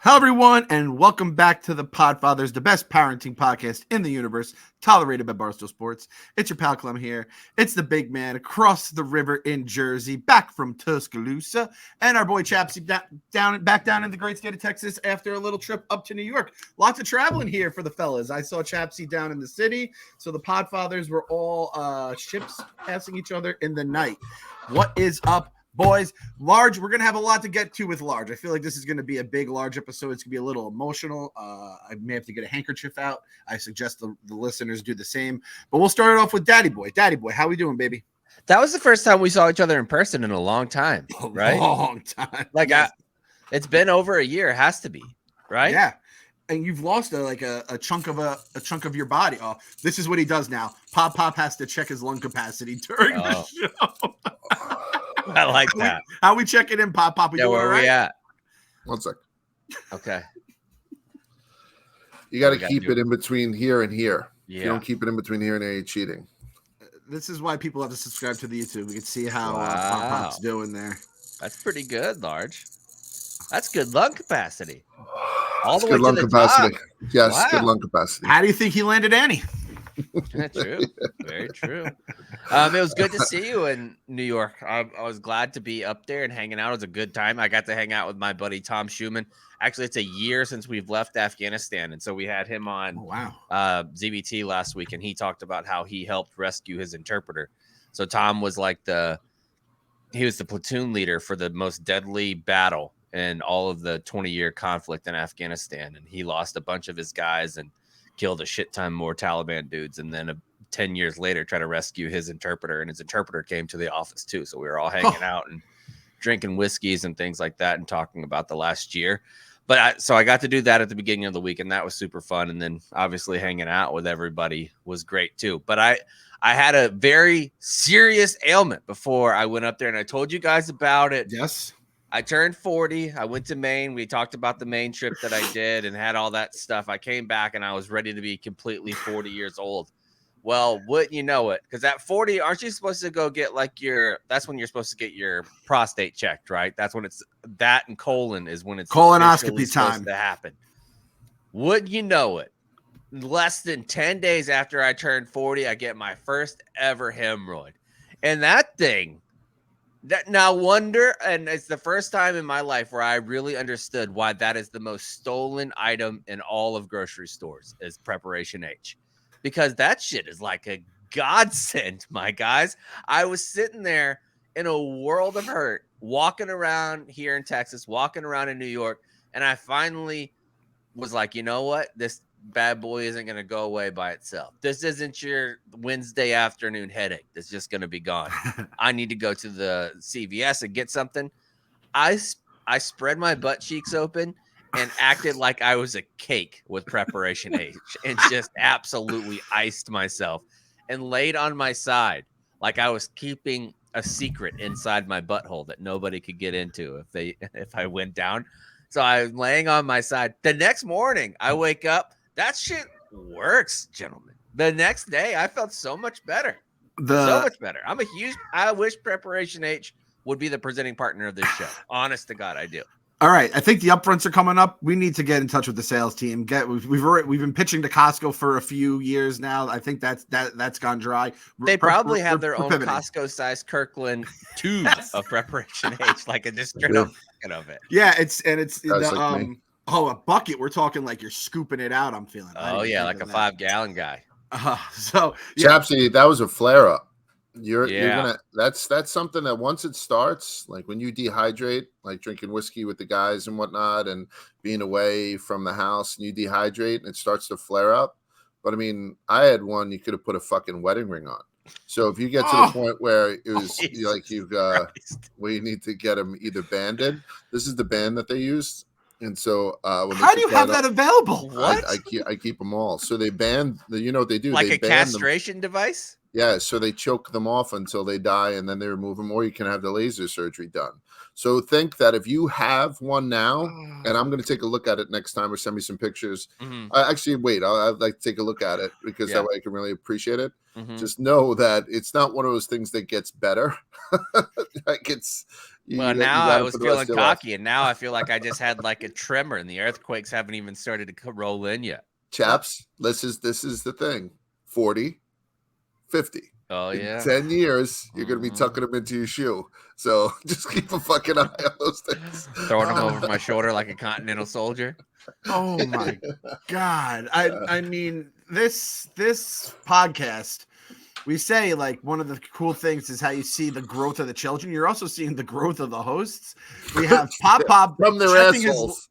Hello, everyone, and welcome back to the Podfathers, the best parenting podcast in the universe, tolerated by Barstool Sports. It's your pal Clem here. It's the big man across the river in Jersey, back from Tuscaloosa, and our boy Chaps back down in the great state of Texas after a little trip up to New York. Lots of traveling here for the fellas. I saw Chapsy down in the city, so the Podfathers were all ships passing each other in the night. What is up, boys? Large, we're going to have a lot to get to with Large. I feel like this is going to be a big Large episode. It's going to be a little emotional. I may have to get a handkerchief out. I suggest the listeners do the same. But we'll start it off with Daddy Boy. Daddy Boy, how we doing, baby? That was the first time we saw each other in person in a long time, right? A long time. Like, yes. It's been over a year. It has to be, right? Yeah. And you've lost a chunk of your body. Oh, this is what he does now. Pop has to check his lung capacity during the show. I like that. How we checking in, Pop? We doing where all right? We at? 1 sec. Okay. You got to keep it in between here and here. Yeah. If you don't keep it in between here and there, you're cheating. This is why people have to subscribe to the YouTube. We can see how Pop's doing there. That's pretty good, Large. That's good lung capacity. All the way to the capacity. Top. Yes, good lung capacity. How do you think he landed Annie? True. Very true. It was good to see you in New York. I was glad to be up there and hanging out. It was a good time. I got to hang out with my buddy Tom Schumann. Actually, it's a year since we've left Afghanistan, and so we had him on ZBT last week, and he talked about how he helped rescue his interpreter. So Tom was he was the platoon leader for the most deadly battle in all of the 20-year conflict in Afghanistan, and he lost a bunch of his guys and killed a shit ton more Taliban dudes, and then 10 years later try to rescue his interpreter, and his interpreter came to the office too. So we were all hanging out and drinking whiskeys and things like that and talking about the last year. But I got to do that at the beginning of the week, and that was super fun. And then obviously hanging out with everybody was great too. But I had a very serious ailment before I went up there, and I told you guys about it. Yes. I turned 40. I went to Maine. We talked about the Maine trip that I did and had all that stuff. I came back and I was ready to be completely 40 years old. Well, wouldn't you know it? Because at 40, aren't you supposed to go get that's when you're supposed to get your prostate checked, right? That's when that and colon is when it's colonoscopy time to happen. Wouldn't you know it? Less than 10 days after I turned 40, I get my first ever hemorrhoid. And that thing, and it's the first time in my life where I really understood why that is the most stolen item in all of grocery stores is Preparation H, because that shit is like a godsend, my guys. I was sitting there in a world of hurt, walking around here in Texas, walking around in New York, and I finally was like, you know what? This bad boy isn't going to go away by itself. This isn't your Wednesday afternoon headache. That's just going to be gone. I need to go to the CVS and get something. I spread my butt cheeks open and acted like I was a cake with Preparation H and just absolutely iced myself and laid on my side like I was keeping a secret inside my butthole that nobody could get into if I went down. So I was laying on my side. The next morning, I wake up. That shit works, gentlemen. The next day, I felt so much better. So much better. I wish Preparation H would be the presenting partner of this show. Honest to God, I do. All right. I think the upfronts are coming up. We need to get in touch with the sales team. We've been pitching to Costco for a few years now. I think that's gone dry. They probably have their own Costco-sized Kirkland tube of Preparation H, like a just straight up bucket of it. Yeah, it's a bucket. We're talking like you're scooping it out. I'm feeling. Oh yeah, like a 5-gallon guy. So Chapsy, that was a flare up. You're gonna. That's something that once it starts, like when you dehydrate, like drinking whiskey with the guys and whatnot, and being away from the house, and you dehydrate and it starts to flare up. But I mean, I had one. You could have put a fucking wedding ring on. So if you get to the point where it was where you need to get them either banded. This is the band that they used. And so, how do you have that available? What? I keep them all. So they band. You know what they do? Like they a castration device? Yeah. So they choke them off until they die, and then they remove them, or you can have the laser surgery done. So think that if you have one now, and I'm going to take a look at it next time, or send me some pictures. Mm-hmm. Actually, wait. I'd like to take a look at it because that way I can really appreciate it. Mm-hmm. Just know that it's not one of those things that gets better. Like it's Well, now I was feeling cocky, and now I feel like I just had like a tremor, and the earthquakes haven't even started to roll in yet. Chaps, this is the thing. 40, 50. Oh, in yeah. 10 years, you're going to be tucking them into your shoe. So just keep a fucking eye on those things. Throwing them over my shoulder like a continental soldier. Oh my God. I mean, this podcast, we say like one of the cool things is how you see the growth of the children. You're also seeing the growth of the hosts. We have Pop from their assholes.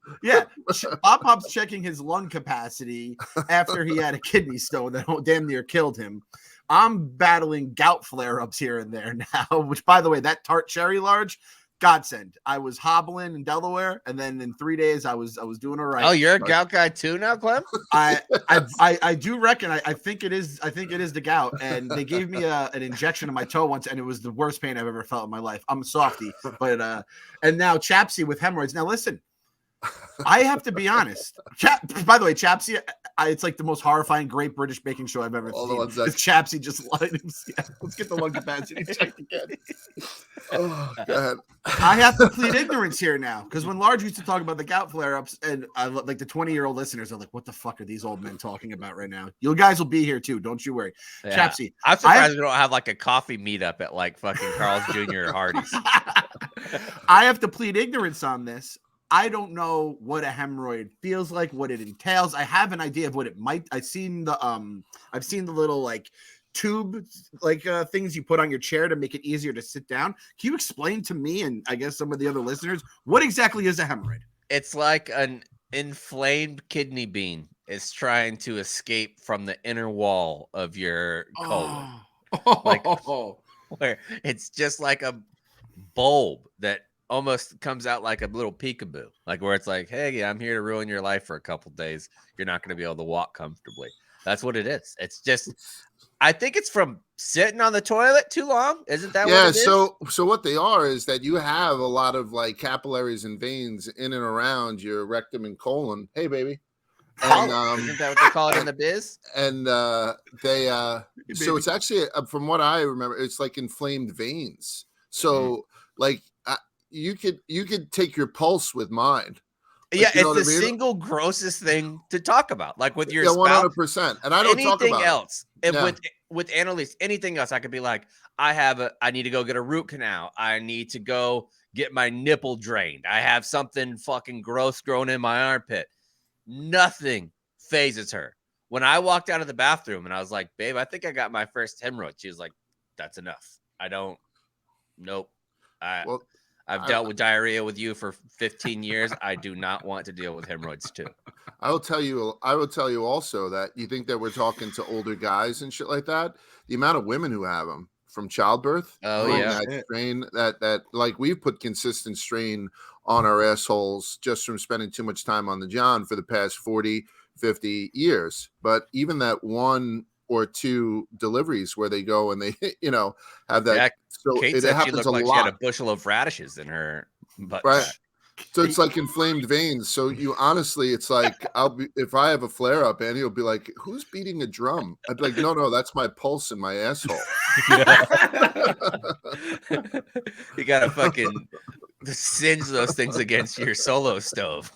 Pop's checking his lung capacity after he had a kidney stone that damn near killed him. I'm battling gout flare-ups here and there now, which, by the way, that tart cherry large, godsend. I was hobbling in Delaware, and then in 3 days I was doing all right. Oh, you're a gout guy too now, Clem? I do reckon I think it is the gout, and they gave me an injection in my toe once, and it was the worst pain I've ever felt in my life. I'm a softie, but and now Chapsy with hemorrhoids. Now listen, I have to be honest. By the way, Chapsy, it's like the most horrifying Great British Baking Show I've ever seen. It's Chapsy just lied. Yeah, let's get the lung capacity checked again. Oh, God. I have to plead ignorance here now, because when Large used to talk about the gout flare-ups, and like the 20-year-old listeners are like, "What the fuck are these old men talking about right now?" You guys will be here too. Don't you worry, yeah. Chapsy. I'm surprised we don't have like a coffee meetup at like fucking Carl's Jr. or Hardee's. I have to plead ignorance on this. I don't know what a hemorrhoid feels like, what it entails. I have an idea of what it might. I've seen the little like tube like things you put on your chair to make it easier to sit down. Can you explain to me and I guess some of the other listeners what exactly is a hemorrhoid? It's like an inflamed kidney bean is trying to escape from the inner wall of your colon. Like where it's just like a bulb that almost comes out like a little peekaboo, like where it's like, hey, I'm here to ruin your life for a couple days. You're not going to be able to walk comfortably. That's what it is. It's just, I think it's from sitting on the toilet too long. Isn't that what it is? So what they are is that you have a lot of like capillaries and veins in and around your rectum and colon. Hey, baby. And, isn't that what they call it in the biz? And so it's actually, from what I remember, it's like inflamed veins. So like, you could take your pulse with mine. Like, yeah, it's the single grossest thing to talk about. Like with your spouse, 100%. And I don't talk about anything else. With Annalise, anything else, I could be like, I need to go get a root canal. I need to go get my nipple drained. I have something fucking gross growing in my armpit. Nothing phases her. When I walked out of the bathroom and I was like, babe, I think I got my first hemorrhoid. She was like, that's enough. Nope. I've dealt with diarrhea with you for 15 years. I do not want to deal with hemorrhoids too. I will tell you also that you think that we're talking to older guys and shit like that. The amount of women who have them from childbirth. Oh yeah. That strain that like we've put consistent strain on our assholes just from spending too much time on the John for the past 40, 50 years. But even that one or two deliveries where they go and they, have that. Yeah, so Kate it said happens she looked a like lot. She had a bushel of radishes in her butt. Right. So it's like inflamed veins. So you honestly, it's like if I have a flare up, Andy will be like, "Who's beating a drum?" I'd be like, "No, that's my pulse in my asshole." You gotta fucking singe those things against your solo stove.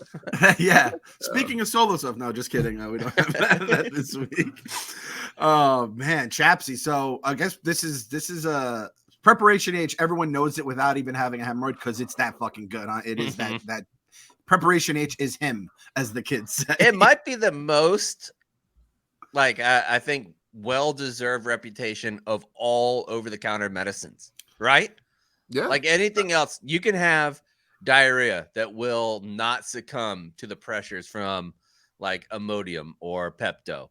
Yeah. Speaking of solo stuff, no, just kidding. We don't have that this week. Oh man, Chapsy. So I guess this is a Preparation H. Everyone knows it without even having a hemorrhoid because it's that fucking good. Huh? It is that Preparation H is him, as the kids say. It might be the most, like, I think, well-deserved reputation of all over-the-counter medicines, right? Yeah. Like anything else, you can have diarrhea that will not succumb to the pressures from like Imodium or Pepto.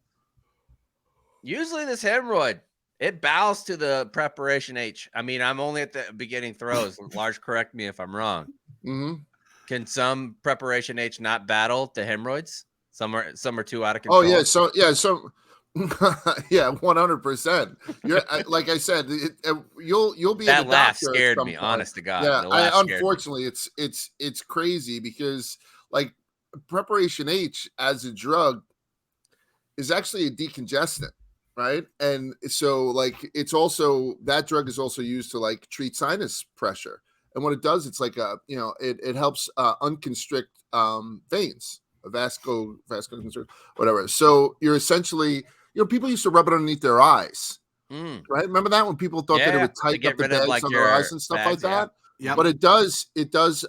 Usually this hemorrhoid, it bows to the Preparation H. I mean, I'm only at the beginning throws. Large, correct me if I'm wrong. Mm-hmm. Can some Preparation H not battle the hemorrhoids? Some are too out of control. Oh yeah, so 100%. You're like I said, you'll be that in laugh scared me. Honest to God, yeah. Unfortunately, it's crazy because like Preparation H as a drug is actually a decongestant, right? And so like it's also that drug is also used to like treat sinus pressure. And what it does, it's like it helps unconstrict veins, vascular, whatever. So you're essentially, people used to rub it underneath their eyes. Right? Remember that when people thought that it would tighten up the bags on their eyes and stuff like that? Yeah. But it does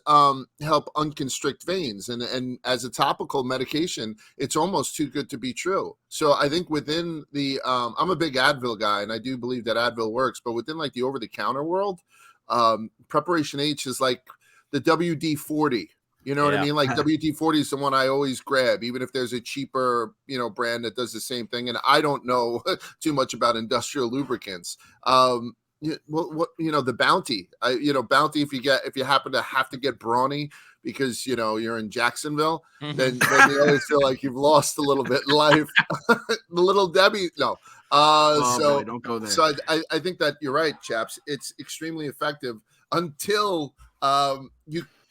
help unconstrict veins. And as a topical medication, it's almost too good to be true. So I think within the I'm a big Advil guy, and I do believe that Advil works, but within like the over-the-counter world, Preparation H is like the WD-40. You know what I mean? Like WD-40 is the one I always grab, even if there's a cheaper, brand that does the same thing. And I don't know too much about industrial lubricants. The Bounty, Bounty, if you happen to have to get brawny because, you're in Jacksonville, then you always feel like you've lost a little bit in life. The Little Debbie, no. Boy, don't go there. So I think that you're right, Chaps. It's extremely effective until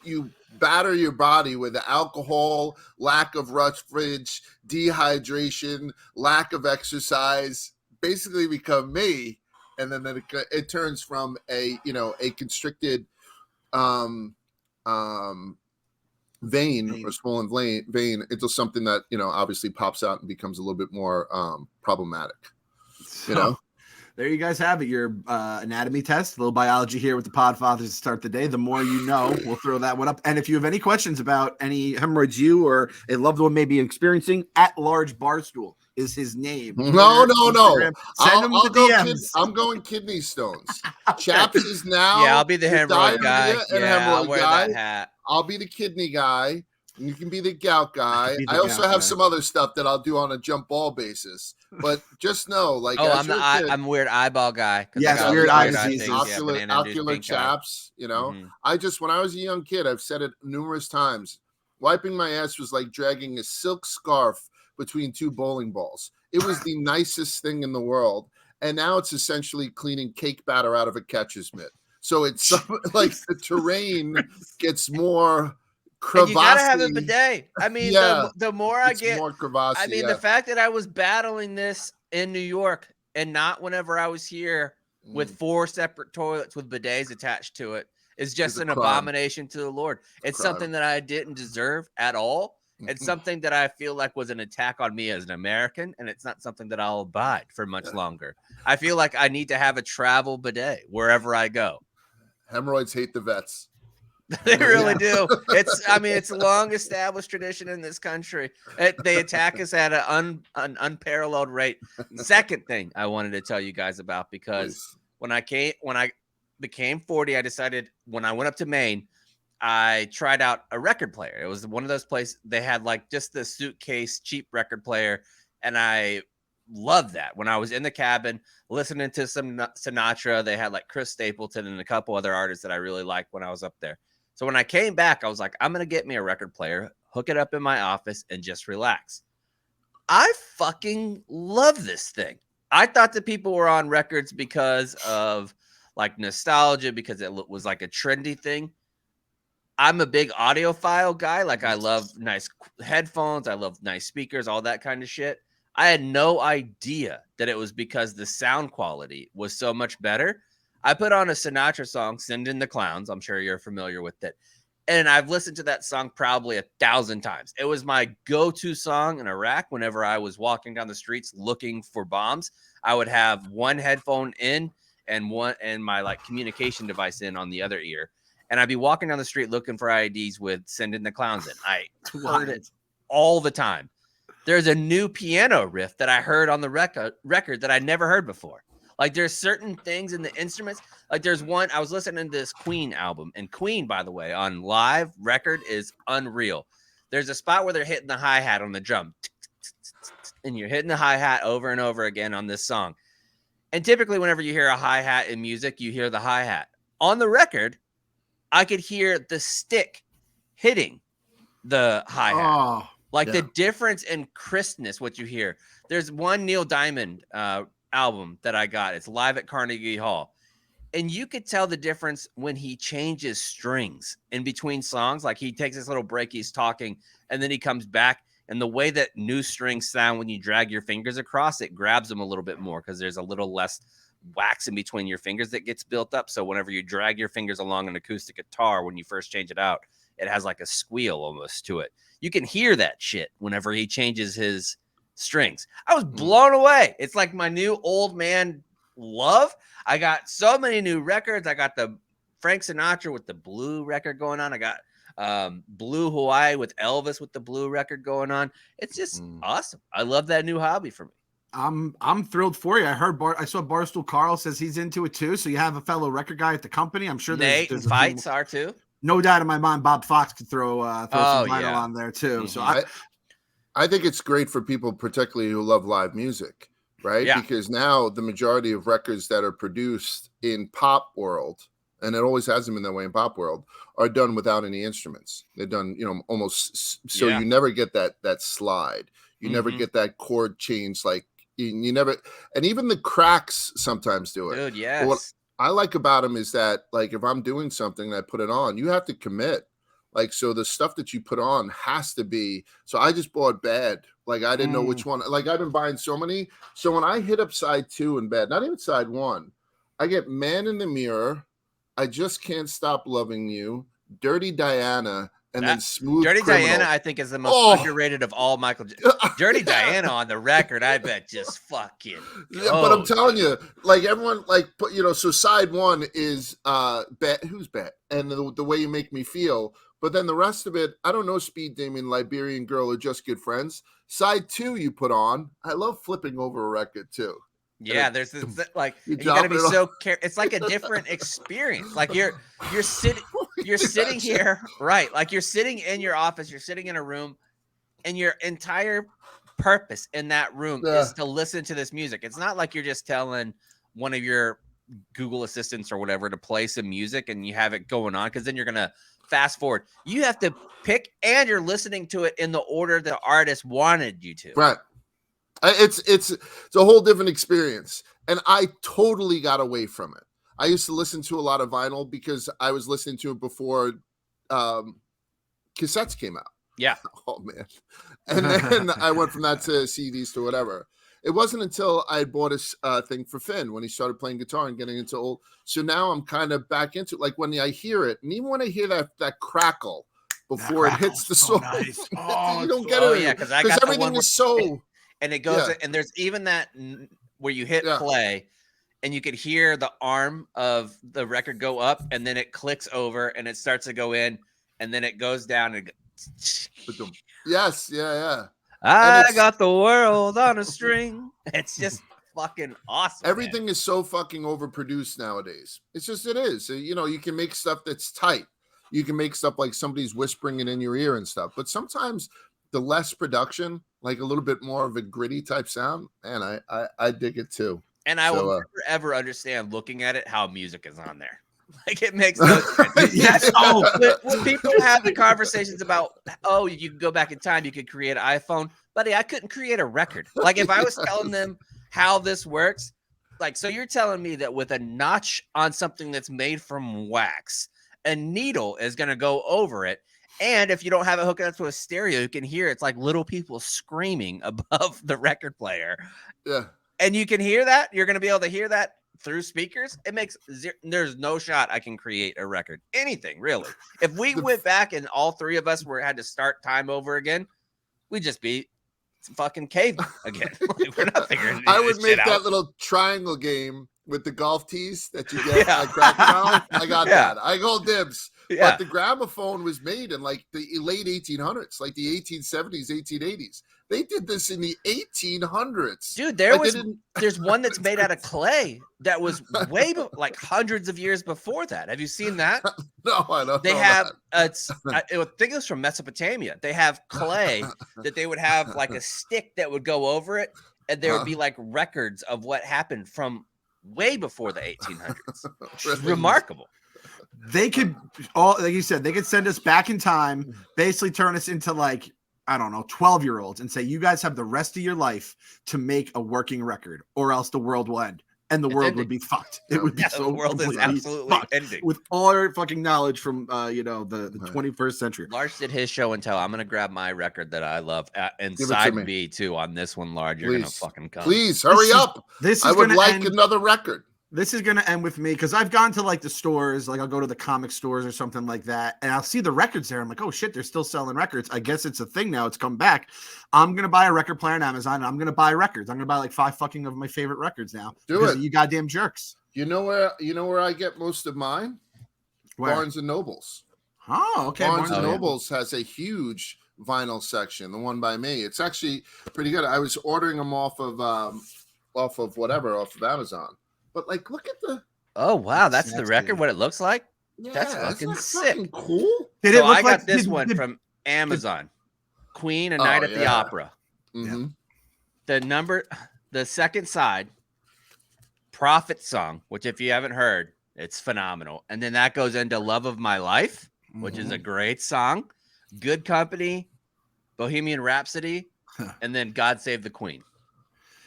you batter your body with alcohol, lack of fridge, dehydration, lack of exercise, basically become me. And then it turns from a constricted vein or swollen vein into something that, obviously pops out and becomes a little bit more problematic. There you guys have it. Your anatomy test, a little biology here with the Podfathers to start the day. The more you know, we'll throw that one up. And if you have any questions about any hemorrhoids you or a loved one may be experiencing, @large Barstool is his name. No. Send him the DMs. I'm going kidney stones. Chaps is now. Yeah, I'll be the hemorrhoid guy. I'll wear that hat. I'll be the kidney guy. And you can be the gout guy. I also have some other stuff that I'll do on a jump ball basis. But just know, like, I'm a weird eyeball guy. Yes, weird eye disease. Ocular chaps. When I was a young kid, I've said it numerous times. Wiping my ass was like dragging a silk scarf between two bowling balls. It was the nicest thing in the world. And now it's essentially cleaning cake batter out of a catcher's mitt. So it's like the terrain gets more crevassy. You gotta have a bidet. I mean, the more I get, more crevassy. I mean, the fact that I was battling this in New York and not whenever I was here with 4 separate toilets with bidets attached to it is just an abomination to the Lord. It's something that I didn't deserve at all. It's something that I feel like was an attack on me as an American, and it's not something that I'll abide for much longer. I feel like I need to have a travel bidet wherever I go. Hemorrhoids hate the vets. They really do. It's a long established tradition in this country. They attack us at an unparalleled rate. Second thing I wanted to tell you guys about, because when I became 40, I decided when I went up to Maine, I tried out a record player. It was one of those places they had like just the suitcase cheap record player, and I loved that. When I was in the cabin listening to some Sinatra, they had like Chris Stapleton and a couple other artists that I really liked when I was up there. So when I came back, I was like, I'm going to get me a record player, hook it up in my office, and just relax. I fucking love this thing. I thought that people were on records because of like nostalgia, because it was like a trendy thing. I'm a big audiophile guy. Like, I love nice headphones. I love nice speakers, all that kind of shit. I had no idea that it was because the sound quality was so much better. I put on a Sinatra song, Send in the Clowns. I'm sure you're familiar with it. And I've listened to that song probably 1,000 times. It was my go-to song in Iraq whenever I was walking down the streets looking for bombs. I would have one headphone in and my like communication device in on the other ear. And I'd be walking down the street looking for IDs with Send in the Clowns in. I heard it all the time. There's a new piano riff that I heard on the record that I never heard before. Like, there's certain things in the instruments. Like, there's one, I was listening to this Queen album. And Queen, by the way, on live record is unreal. There's a spot where they're hitting the hi-hat on the drum. And you're hitting the hi-hat over and over again on this song. And typically whenever you hear a hi-hat in music, you hear the hi-hat. On the record, I could hear the stick hitting the hi-hat. The difference in crispness, what you hear. There's one Neil Diamond album that I got. It's live at Carnegie Hall. And you could tell the difference when he changes strings in between songs. Like, he takes this little break, he's talking, and then he comes back. And the way that new strings sound when you drag your fingers across, it grabs them a little bit more because there's a little less wax in between your fingers that gets built up. So whenever you drag your fingers along an acoustic guitar, when you first change it out, it has like a squeal almost to it. You can hear that shit whenever he changes his strings. I was blown away. It's like my new old man love. I got so many new records. I got the Frank Sinatra with the blue record going on. I got Blue Hawaii with Elvis with the blue record going on. It's just awesome. I love that new hobby for me. I'm thrilled for you. I saw Barstool Carl says he's into it too. So you have a fellow record guy at the company. I'm sure Nate and Fights are too. No doubt in my mind, Bob Fox could throw some vinyl on there too. So I think it's great for people, particularly who love live music, right? Yeah. Because now the majority of records that are produced in pop world, and it always hasn't been that way in pop world, are done without any instruments. They're done, almost so you never get that slide. You never get that chord change, like you never, and even the cracks sometimes do it. Dude, yes. But what I like about them is that, like, if I'm doing something and I put it on, you have to commit. Like, so the stuff that you put on has to be. So I just bought Bad. Like, I didn't know which one. Like, I've been buying so many. So when I hit up side 2 in Bad, not even side 1, I get Man in the Mirror, I Just Can't Stop Loving You, Dirty Diana, and then Smooth Dirty Criminal. Diana, I think, is the most underrated of all Michael. Dirty Diana on the record, I bet, just fucking. Yeah, but I'm telling you, like, everyone, like, so side 1 is Bet. Who's Bet? And the Way You Make Me Feel. But then the rest of it, I don't know, Speed Demon, Liberian Girl, or Just Good Friends. Side 2 you put on. I love flipping over a record too. Yeah, there's this, like, you gotta be so careful. It's like a different experience. Like you're sitting here, right? Like you're sitting in your office, you're sitting in a room, and your entire purpose in that room is to listen to this music. It's not like you're just telling one of your Google assistants or whatever to play some music and you have it going on, because then you're gonna fast forward. You have to pick, and you're listening to it in the order the artist wanted you to. Right. It's a whole different experience, and I totally got away from it. I used to listen to a lot of vinyl because I was listening to it before cassettes came out. Yeah. Oh man. And then I went from that to CDs to whatever. It wasn't until I bought a thing for Finn when he started playing guitar and getting into old. So now I'm kind of back into it. Like when I hear it, and even when I hear that crackle before it hits the song, nice. You don't get it. Yeah, because everything is so. And it goes, and there's even that where you hit play, and you could hear the arm of the record go up, and then it clicks over, and it starts to go in, and then it goes down. And Yes, yeah. I got the world on a string. It's just fucking awesome. Everything is so fucking overproduced nowadays. It is. So, you can make stuff that's tight. You can make stuff like somebody's whispering it in your ear and stuff. But sometimes the less production, like a little bit more of a gritty type sound, man, I dig it too. And I will never ever understand looking at it how music is on there. Like it makes no sense. Yes. When people have the conversations about, you can go back in time, you could create an iPhone, buddy, I couldn't create a record. Like if I was telling them how this works, like, so you're telling me that with a notch on something that's made from wax, a needle is going to go over it. And if you don't have it hooked up to a stereo, you can hear it's like little people screaming above the record player. Yeah. And you can hear that. You're going to be able to hear that through speakers. It makes there's no shot I can create a record. Anything, really. If we went back and all three of us had to start time over again, we'd just be fucking cavemen again. Like, we're not figuring I would make that out. little triangle game with the golf tees that you get like Crocodile. I got that. I go dibs. Yeah. But the gramophone was made in like the late 1800s, like the 1870s, 1880s. They did this in the 1800s. Dude, there's one that's made out of clay that was way like hundreds of years before that. Have you seen that? No, I don't. They have I think it was from Mesopotamia. They have clay that they would have like a stick that would go over it, and there would be like records of what happened from way before the 1800s. It's remarkable. They could like you said, they could send us back in time, basically turn us into like, I don't know, 12-year-olds and say, you guys have the rest of your life to make a working record or else the world will end. And the world would be fucked. It would be so the world is absolutely ending. With all our fucking knowledge from the 21st century. Lars did his show and tell. I'm gonna grab my record that I love and side B too on this one, Lars. You're gonna fucking come. Please hurry up. I would like another record. This is going to end with me because I've gone to like the stores, like I'll go to the comic stores or something like that, and I'll see the records there. I'm like, oh shit, they're still selling records. I guess it's a thing now. It's come back. I'm going to buy a record player on Amazon, and I'm going to buy records. I'm going to buy like 5 fucking of my favorite records now. Do it. You goddamn jerks. You know where I get most of mine? Where? Barnes and Nobles. Oh, okay. Barnes and Nobles has a huge vinyl section, the one by me. It's actually pretty good. I was ordering them off of Amazon. But like, look at the. Oh wow, that's the record. What it looks like. Yeah, That's fucking sick. Fucking cool. Did So it look I got like this one from Amazon. Queen, A Oh, Night at the yeah. Opera. Mm-hmm. The second side, Prophet Song, which if you haven't heard, it's phenomenal. And then that goes into Love of My Life, which is a great song. Good Company, Bohemian Rhapsody, and then God Save the Queen.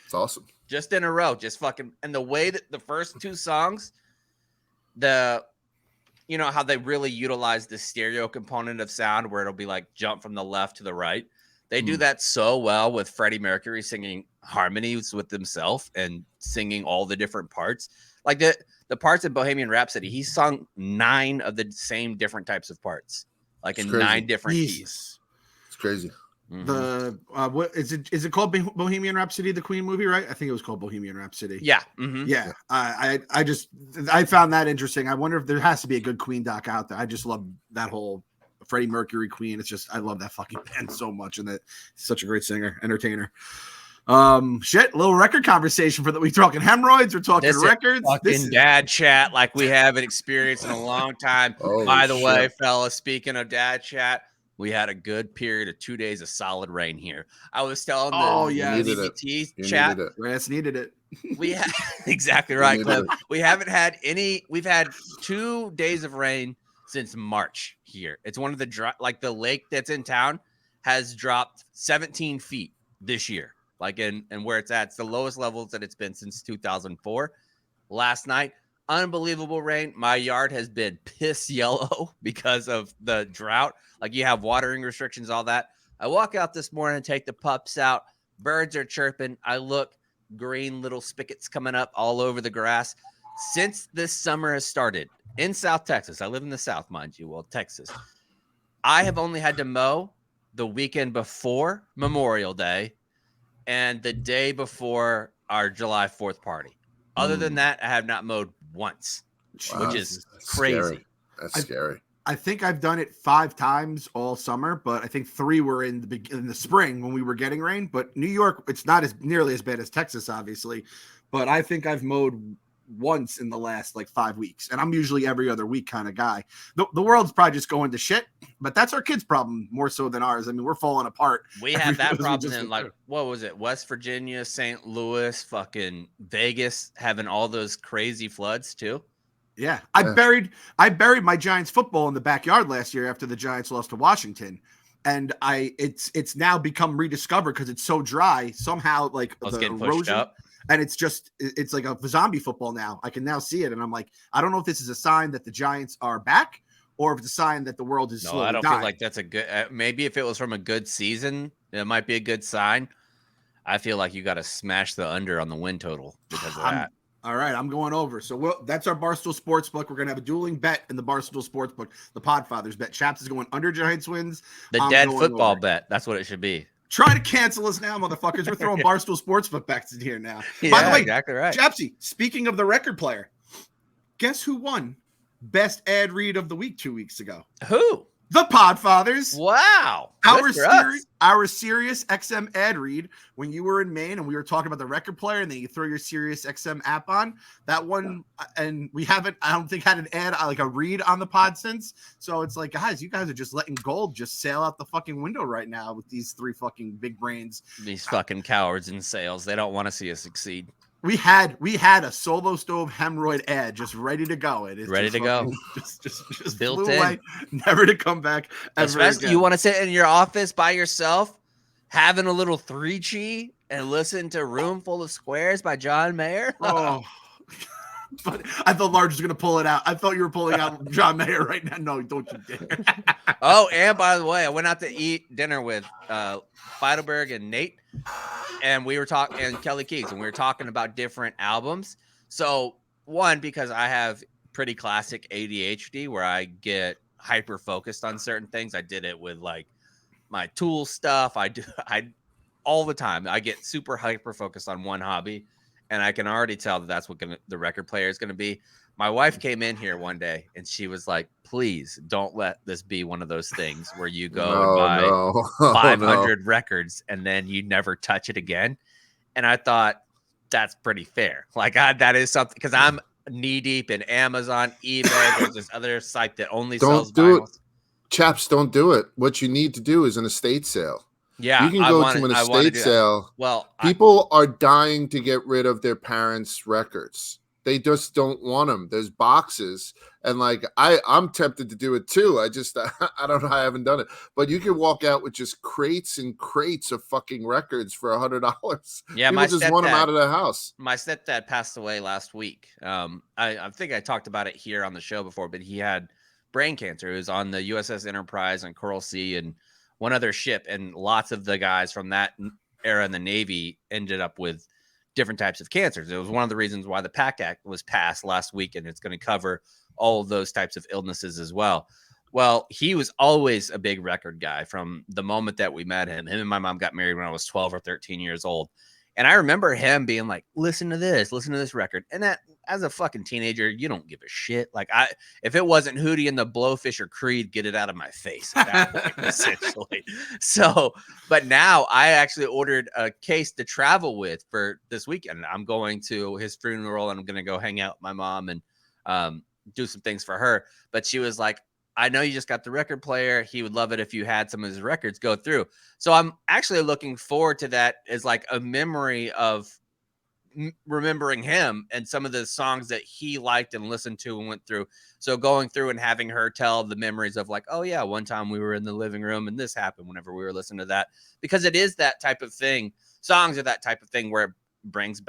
It's awesome. Just in a row, just fucking. And the way that the first 2 songs, you know how they really utilize the stereo component of sound where it'll be like jump from the left to the right. They do that so well with Freddie Mercury singing harmonies with himself and singing all the different parts. Like the parts in Bohemian Rhapsody, he sung 9 of the same different types of parts, like in 9 different keys. It's crazy. The what is it? Is it called Bohemian Rhapsody, the Queen movie? Right? I think it was called Bohemian Rhapsody. Yeah. Yeah. I found that interesting. I wonder if there has to be a good Queen doc out there. I just love that whole Freddie Mercury Queen. It's just I love that fucking band so much, and that he's such a great singer, entertainer. Little record conversation for that. We talking hemorrhoids. We're talking records. Fucking dad chat like we haven't experienced in a long time. By the way, fellas, speaking of dad chat. We had a good period of 2 days of solid rain here. I was telling the DBT chat. Grass needed it. We had exactly right, Cliff. We haven't had any. We've had 2 days of rain since March here. It's one of the the lake that's in town has dropped 17 feet this year. Like and where it's at, it's the lowest levels that it's been since 2004. Last night, unbelievable rain. My yard has been piss yellow because of the drought. Like you have watering restrictions, all that. I walk out this morning and take the pups out. Birds are chirping. I look, green little spigots coming up all over the grass. Since this summer has started in South Texas, I live in the South, mind you, well, Texas. I have only had to mow the weekend before Memorial Day and the day before our July 4th party. Other than that, I have not mowed once, which is crazy. Scary. That's scary. I think I've done it 5 times all summer, but I think 3 were in the spring when we were getting rain. But New York, it's not as nearly as bad as Texas, obviously. But I think I've mowed once in the last like 5 weeks, and I'm usually every other week kind of guy. The world's probably just going to shit, but that's our kids' problem more so than ours. I mean, we're falling apart. We have that problem in like what was it, West Virginia, St. Louis, fucking Vegas, having all those crazy floods too. Yeah. I buried my Giants football in the backyard last year after the Giants lost to Washington. And it's now become rediscovered because it's so dry. Somehow like the erosion, and it's like a zombie football now. I can now see it. And I'm like, I don't know if this is a sign that the Giants are back or if it's a sign that the world is slowly I don't dying. feel like that's a good, maybe if it was from a good season, it might be a good sign. I feel like you got to smash the under on the win total because of that. All right, I'm going over. So that's our Barstool Sportsbook. We're going to have a dueling bet in the Barstool Sportsbook, the Podfathers bet. Chaps is going under Giants wins. The dead football bet. That's what it should be. Try to cancel us now, motherfuckers. We're throwing Barstool Sportsbook bets in here now. Yeah, by the way, exactly right. Chapsy, speaking of the record player, guess who won Best Ad Read of the Week 2 weeks ago? Who? The Podfathers. Wow. Our Sirius XM ad read when you were in Maine and we were talking about the record player and then you throw your Sirius XM app on that one. And we haven't, I don't think, had an ad like a read on the pod since. So it's like, guys, you guys are just letting gold just sail out the fucking window right now with these 3 fucking big brains. These fucking cowards in sales. They don't want to see us succeed. We had a solo stove hemorrhoid ad just ready to go. It is ready to go. Just built flew in, away, never to come back. Especially you want to sit in your office by yourself, having a little 3G and listen to "Room Full of Squares" by John Mayer. Oh, but I thought Large was gonna pull it out. I thought you were pulling out John Mayer right now. No, don't you dare. Oh, and by the way, I went out to eat dinner with Feidelberg and Nate. And we were talking, and Kelly Keys, and we were talking about different albums. So one, because I have pretty classic ADHD where I get hyper focused on certain things. I did it with like my tool stuff. I all the time. I get super hyper focused on one hobby, and I can already tell that that's what the record player is going to be. My wife came in here one day and she was like, please don't let this be one of those things where you go and buy 500 records and then you never touch it again. And I thought that's pretty fair. Like that is something, because I'm knee deep in Amazon, eBay. There's this other site that only sells vinyls. Chaps, don't do it. What you need to do is an estate sale. Yeah, you can go to an estate sale. Well, people are dying to get rid of their parents' records. They just don't want them. There's boxes, and like I'm tempted to do it too. I don't know. I haven't done it, but you can walk out with just crates and crates of fucking records for $100. Yeah, people just want them out of the house. My stepdad passed away last week. I think I talked about it here on the show before, but he had brain cancer. He was on the USS Enterprise and Coral Sea and one other ship, and lots of the guys from that era in the Navy ended up with different types of cancers. It was one of the reasons why the PACT Act was passed last week, and it's going to cover all of those types of illnesses as well. Well, he was always a big record guy from the moment that we met him. Him and my mom got married when I was 12 or 13 years old. And I remember him being like, listen to this record. And that, as a fucking teenager, you don't give a shit. Like, if it wasn't Hootie and the Blowfish or Creed, get it out of my face at that point, essentially. So, but now I actually ordered a case to travel with for this weekend. I'm going to his funeral and I'm going to go hang out with my mom and do some things for her. But she was like, I know you just got the record player. He would love it if you had some of his records go through. So I'm actually looking forward to that as like a memory of remembering him and some of the songs that he liked and listened to and went through. So going through and having her tell the memories of like, oh yeah, one time we were in the living room and this happened whenever we were listening to that, because it is that type of thing. Songs are that type of thing where it brings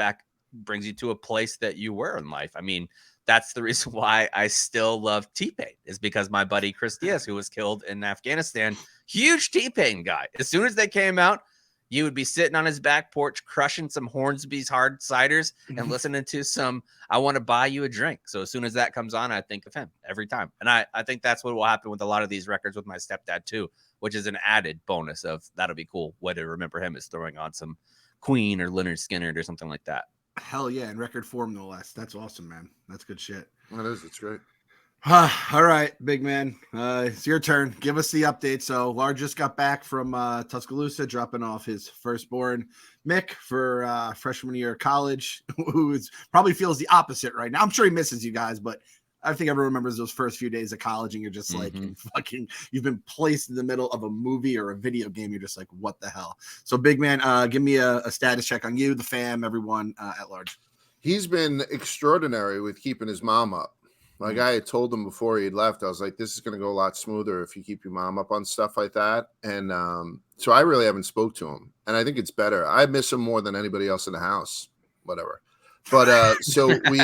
you to a place that you were in life. I mean, that's the reason why I still love T-Pain, is because my buddy Chris Diaz, who was killed in Afghanistan, huge T-Pain guy. As soon as they came out, you would be sitting on his back porch, crushing some Hornsby's hard ciders and listening to some I Want to Buy You a Drink. So as soon as that comes on, I think of him every time. And I think that's what will happen with a lot of these records with my stepdad too, which is an added bonus of that'll be cool. Way to remember him is throwing on some Queen or Leonard Skinner or something like that. Hell yeah, in record form, no less. That's awesome, man. That's good shit. That is. It's great. All right, big man. It's your turn. Give us the update. So, Lard just got back from Tuscaloosa, dropping off his firstborn, Mick, for freshman year of college, who probably feels the opposite right now. I'm sure he misses you guys, but I think everyone remembers those first few days of college, and you're just like, you've been placed in the middle of a movie or a video game. You're just like, what the hell? So, big man, give me a status check on you, the fam, everyone at large. He's been extraordinary with keeping his mom up. Like I had told him before he had left, I was like, this is going to go a lot smoother if you keep your mom up on stuff like that. And so I really haven't spoke to him. And I think it's better. I miss him more than anybody else in the house, whatever. But so we,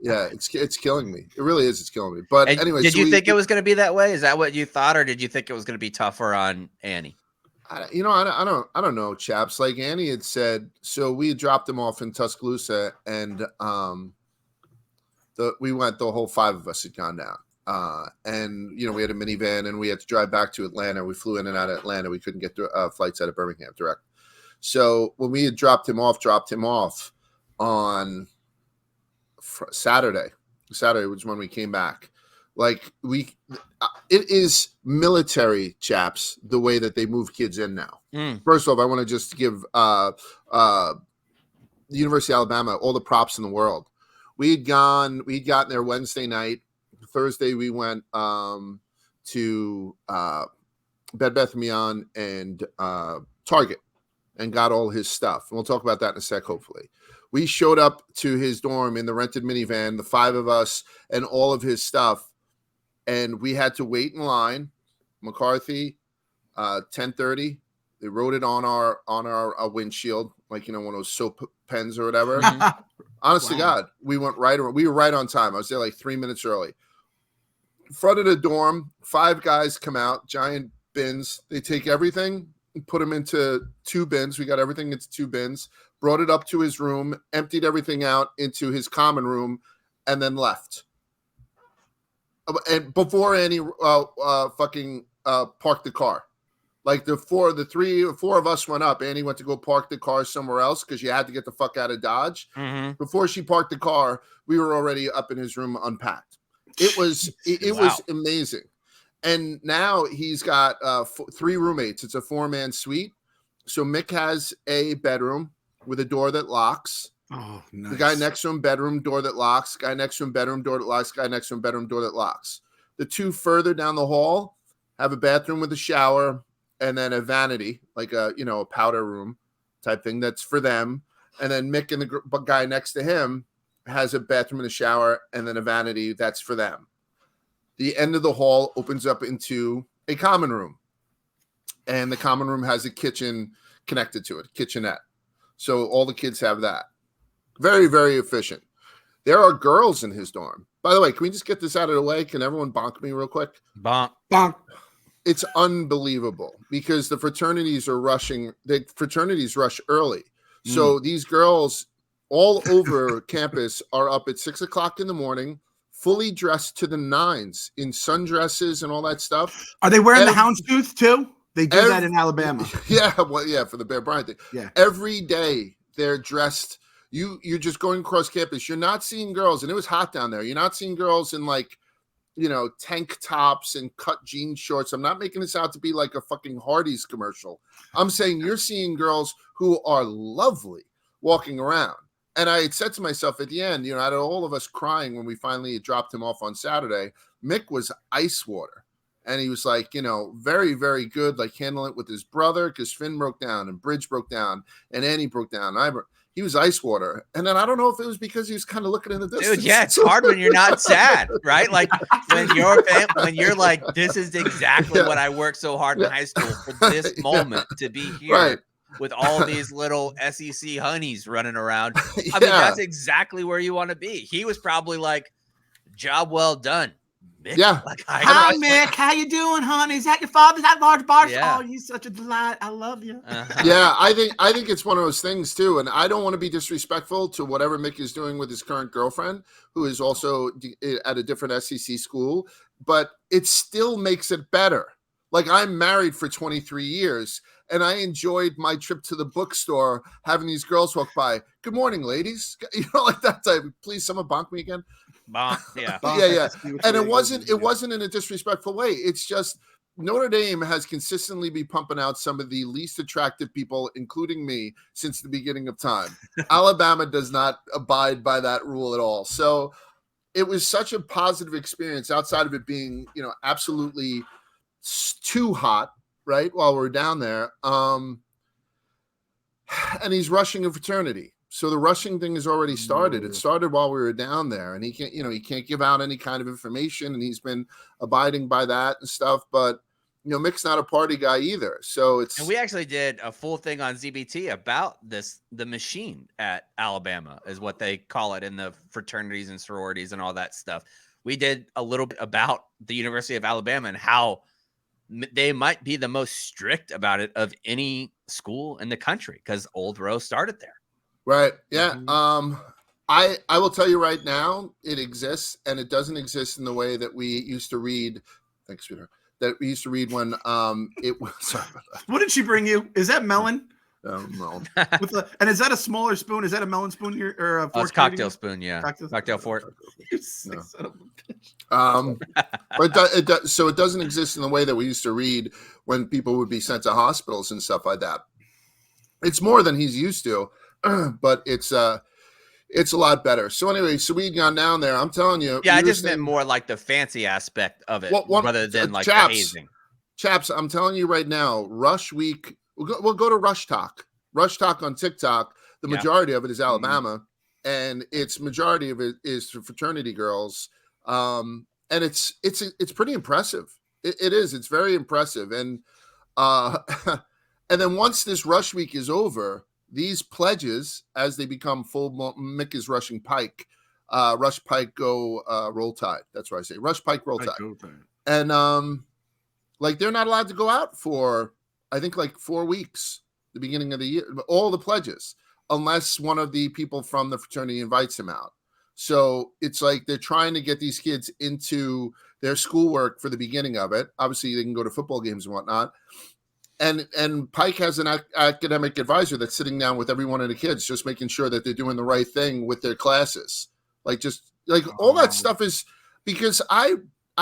it's killing me. It really is. It's killing me. But anyway, did you think it was going to be that way? Is that what you thought? Or did you think it was going to be tougher on Annie? I don't know, Chaps. Like Annie had said, so we dropped him off in Tuscaloosa, and we went, the whole five of us had gone down. And we had a minivan, and we had to drive back to Atlanta. We flew in and out of Atlanta. We couldn't get flights out of Birmingham direct. So when we had dropped him off on Saturday was when we came back. Like it is military, Chaps, the way that they move kids in now. First off, I want to just give the University of Alabama all the props in the world. We'd gotten there Wednesday night. Thursday we went to Bed Bath & Beyond and Target and got all his stuff. And we'll talk about that in a sec, hopefully. We showed up to his dorm in the rented minivan, the five of us, and all of his stuff. And we had to wait in line. McCarthy, 10:30. They wrote it on our windshield, like one of those soap pens or whatever. Honest to God, we went we were right on time. I was there like 3 minutes early. Front of the dorm, five guys come out, giant bins. They take everything and put them into two bins. We got everything into two bins, brought it up to his room, emptied everything out into his common room, and then left. And before Annie fucking parked the car. Like the 3 or 4 of us went up. Annie went to go park the car somewhere else because you had to get the fuck out of Dodge. Mm-hmm. Before she parked the car, we were already up in his room unpacked. It was was amazing. And now he's got 3 roommates. It's a 4-man suite. So Mick has a bedroom with a door that locks. Oh, nice. The guy next to him, bedroom, door that locks. Guy next to him, bedroom, door that locks. Guy next to him, bedroom, door that locks. The 2 further down the hall have a bathroom with a shower and then a vanity, like a powder room type thing that's for them. And then Mick and the guy next to him has a bathroom and a shower and then a vanity that's for them. The end of the hall opens up into a common room. And the common room has a kitchen connected to it, kitchenette. So all the kids have that. Very, very efficient. There are girls in his dorm. By the way, can we just get this out of the way? Can everyone bonk me real quick? Bonk. Bonk. It's unbelievable because the fraternities are rushing. The fraternities rush early. So these girls all over campus are up at 6 o'clock in the morning, fully dressed to the nines in sundresses and all that stuff. Are they wearing the houndstooth too? They do that in Alabama. Yeah, well, yeah, for the Bear Bryant thing. Yeah. Every day they're dressed. You're just going across campus. You're not seeing girls, and it was hot down there. You're not seeing girls in tank tops and cut jean shorts. I'm not making this out to be like a fucking Hardee's commercial. I'm saying you're seeing girls who are lovely walking around. And I had said to myself at the end, out of all of us crying when we finally dropped him off on Saturday, Mick was ice water. And he was like, very, very good, like handling it with his brother because Finn broke down and Bridge broke down and Annie broke down. He was ice water. And then I don't know if it was because he was kind of looking in the distance. Dude, yeah, it's hard when you're not sad, right? Like when you're like, this is exactly what I worked so hard in high school for this moment to be here. Right. With all these little SEC honeys running around. I mean, that's exactly where you want to be. He was probably like, job well done, Mick. Yeah. Like, Hi, Mick. How you doing, honey? Is that your father? That large bar? Yeah. Oh, you're such a delight. I love you. Uh-huh. Yeah, I think it's one of those things too. And I don't want to be disrespectful to whatever Mick is doing with his current girlfriend, who is also at a different SEC school, but it still makes it better. Like I'm married for 23 years and I enjoyed my trip to the bookstore having these girls walk by. Good morning, ladies. Like that type. Please, someone bonk me again. Bonk, yeah. Yeah. And it wasn't in a disrespectful way. It's just Notre Dame has consistently been pumping out some of the least attractive people, including me, since the beginning of time. Alabama does not abide by that rule at all. So it was such a positive experience outside of it being, absolutely too hot, right? While we're down there. And he's rushing a fraternity. So the rushing thing has already started. It started while we were down there, and he can't give out any kind of information, and he's been abiding by that and stuff. But Mick's not a party guy either. So and we actually did a full thing on ZBT about the machine at Alabama is what they call it in the fraternities and sororities and all that stuff. We did a little bit about the University of Alabama and how they might be the most strict about it of any school in the country because Old Row started there. Right. Yeah. I will tell you right now, it exists, and it doesn't exist in the way that we used to read. Thanks, Peter. That we used to read when it was. Sorry about that. What did she bring you? Is that melon? No. And is that a smaller spoon? Is that a melon spoon here or a fork? It's cocktail spoon, yeah. Cocktail fork. But so it doesn't exist in the way that we used to read when people would be sent to hospitals and stuff like that. It's more than he's used to, but it's a lot better. So anyway, so we'd gone down there. I'm telling you. Yeah, I just meant more like the fancy aspect of it rather than like Chaps, the hazing. Chaps, I'm telling you right now, Rush Week, we'll go to Rush Talk. Rush Talk on TikTok, the majority of it is Alabama, and its majority of it is for fraternity girls. And it's pretty impressive. It is. It's very impressive. And and then once this Rush Week is over, these pledges, as they become full, Mick is rushing Pike. Rush Pike, go Roll Tide. That's what I say. Rush Pike, Roll Tide. And they're not allowed to go out for, I think, 4 weeks, the beginning of the year, all the pledges, unless one of the people from the fraternity invites him out. So it's like they're trying to get these kids into their schoolwork for the beginning of it. Obviously, they can go to football games and whatnot. And Pike has an academic advisor that's sitting down with every one of the kids, just making sure that they're doing the right thing with their classes. All that stuff is because I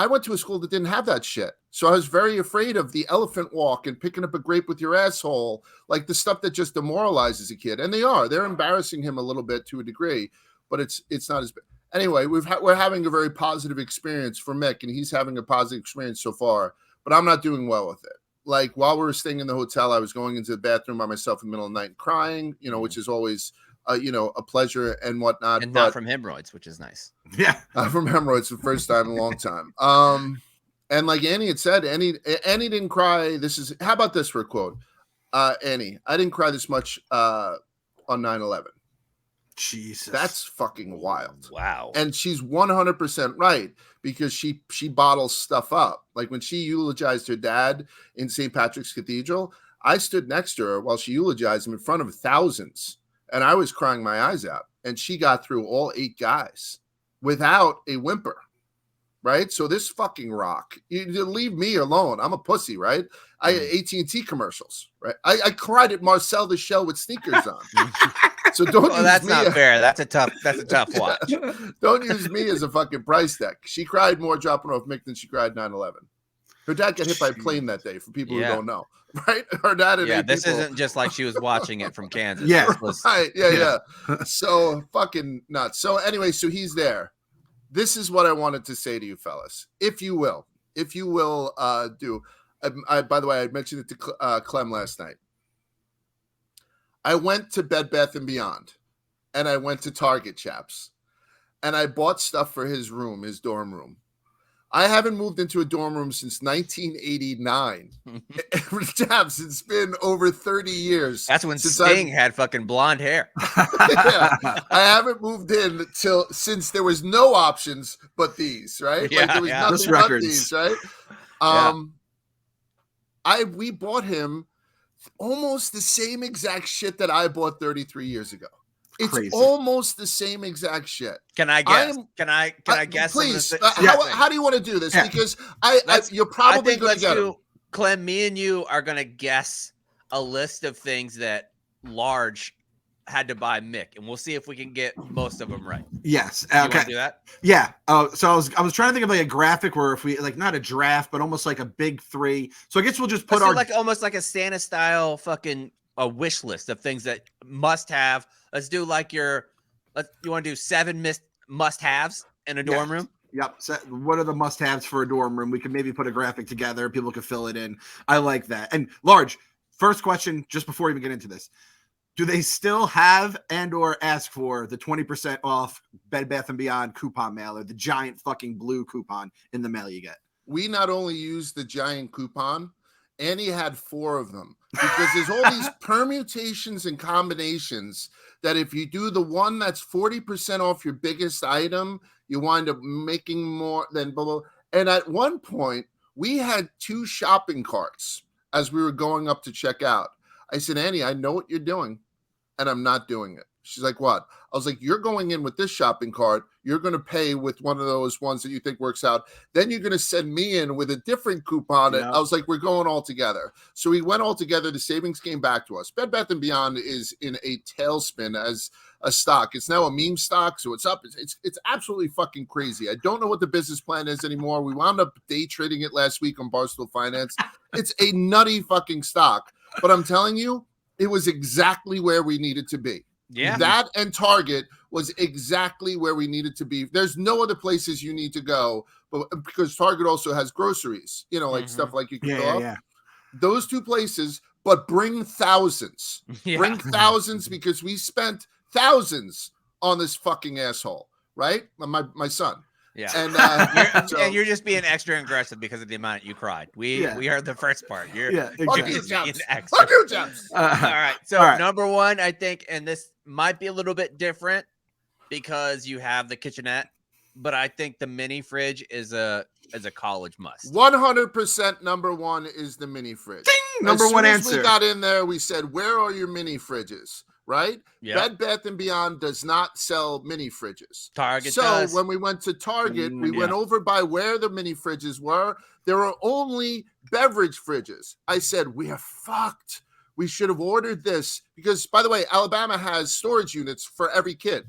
went to a school that didn't have that shit. So I was very afraid of the elephant walk and picking up a grape with your asshole, like the stuff that just demoralizes a kid. And they're embarrassing him a little bit to a degree, but it's not as bad. Anyway, we're having a very positive experience for Mick, and he's having a positive experience so far, but I'm not doing well with it. Like while we were staying in the hotel, I was going into the bathroom by myself in the middle of the night crying, which is always, a pleasure and whatnot. And not from hemorrhoids, which is nice. Yeah. From hemorrhoids for the first time in a long time. And like Annie had said, Annie didn't cry. How about this for a quote? Annie, I didn't cry this much on 9/11. Jesus. That's fucking wild. Wow. And she's 100% right because she bottles stuff up. Like when she eulogized her dad in St. Patrick's Cathedral, I stood next to her while she eulogized him in front of thousands. And I was crying my eyes out. And she got through all 8 guys without a whimper. Right? So this fucking rock. You leave me alone. I'm a pussy, right? I had AT&T commercials, right? I cried at Marcel the Shell with sneakers on. So don't use that's me. Not fair. That's a tough watch. Don't use me as a fucking price tag. She cried more dropping off Mick than she cried 9/11. Her dad got hit by a plane that day, for people who don't know. Right? Her dad and this isn't just like she was watching it from Kansas. Yeah. Right. Yeah. So fucking nuts. So anyway, so he's there. This is what I wanted to say to you fellas. If you will do. By the way, I mentioned it to Clem last night. I went to Bed Bath & Beyond, and I went to Target, Chaps, and I bought stuff for his room, his dorm room. I haven't moved into a dorm room since 1989. Chaps, it's been over 30 years. That's when Sting had fucking blonde hair. Yeah, I haven't moved in since there was no options but these, right? Yeah, like there was nothing but these, right? We bought him almost the same exact shit that I bought 33 years ago. It's crazy. Almost the same exact shit. Can I guess? Can I guess? Please. How do you want to do this? Yeah. Because you're probably going to get them. Clem, me and you are going to guess a list of things that Large had to buy Mick, and we'll see if we can get most of them right. Yes. Okay. You want to do that? Yeah. So I was trying to think of like a graphic where if we like not a draft, but almost like a big 3. So I guess we'll just put almost like a Santa style fucking a wish list of things that must have. Let's do like you want to do 7 must-haves in a dorm room? Yep. So what are the must-haves for a dorm room? We can maybe put a graphic together. People can fill it in. I like that. And Large, first question, just before we even get into this. Do they still have and or ask for the 20% off Bed Bath & Beyond coupon mailer, the giant fucking blue coupon in the mail you get? We not only use the giant coupon, Annie had 4 of them because there's all these permutations and combinations that if you do the one that's 40% off your biggest item, you wind up making more than blah, blah. And at one point, we had 2 shopping carts as we were going up to check out. I said, Annie, I know what you're doing, and I'm not doing it. She's like, what? I was like, you're going in with this shopping cart. You're going to pay with one of those ones that you think works out. Then you're going to send me in with a different coupon. Yeah. I was like, we're going all together. So we went all together. The savings came back to us. Bed Bath & Beyond is in a tailspin as a stock. It's now a meme stock, so it's up. It's absolutely fucking crazy. I don't know what the business plan is anymore. We wound up day trading it last week on Barstool Finance. It's a nutty fucking stock. But I'm telling you, it was exactly where we needed to be. Yeah. That and Target was exactly where we needed to be. There's no other places you need to go, but because Target also has groceries, like stuff like you can fill up. Those 2 places, but bring thousands. Yeah. Bring thousands because we spent thousands on this fucking asshole, right? My son. Yeah, and you're just being extra aggressive because of the amount you cried. We heard the first part. You're fuck you, Chaps. All right. So number 1, I think, and this might be a little bit different because you have the kitchenette, but I think the mini fridge is a college must. 100% number 1 is the mini fridge. Ding! Number 1 answer. We got in there. We said, "Where are your mini fridges?" right? Yeah. Bed Bath & Beyond does not sell mini fridges. Target So does. when we went to Target, we Yeah. went over by where the mini fridges were. There were only beverage fridges. I said, we are fucked. We should have ordered this because, by the way, Alabama has storage units for every kid.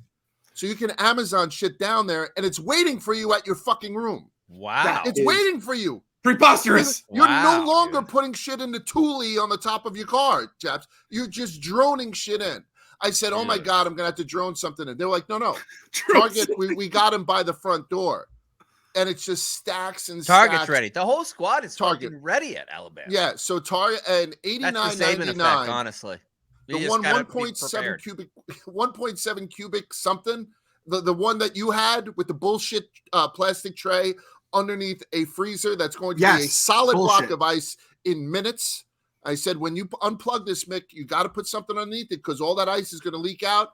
So you can Amazon shit down there and it's waiting for you at your fucking room. Wow. It's waiting for you. Preposterous. You're no Wow, longer dude. putting shit in the Thule on the top of your car, Chaps. You're just droning shit in. I said, oh my Dude. God, I'm going to have to drone something in. They were like, no. Target, we got him by the front door. And it's just stacks and Target's stacks. ready. The whole squad is Target. fucking ready at Alabama. Yeah, so Target and That's the Saban effect, $89.99. honestly. You The just one gotta be 1.7 prepared. cubic, 1.7 cubic something. The one that you had with the bullshit plastic tray underneath a freezer that's going to be a solid block of ice in minutes. I said, when you unplug this, Mick, you got to put something underneath it because all that ice is going to leak out.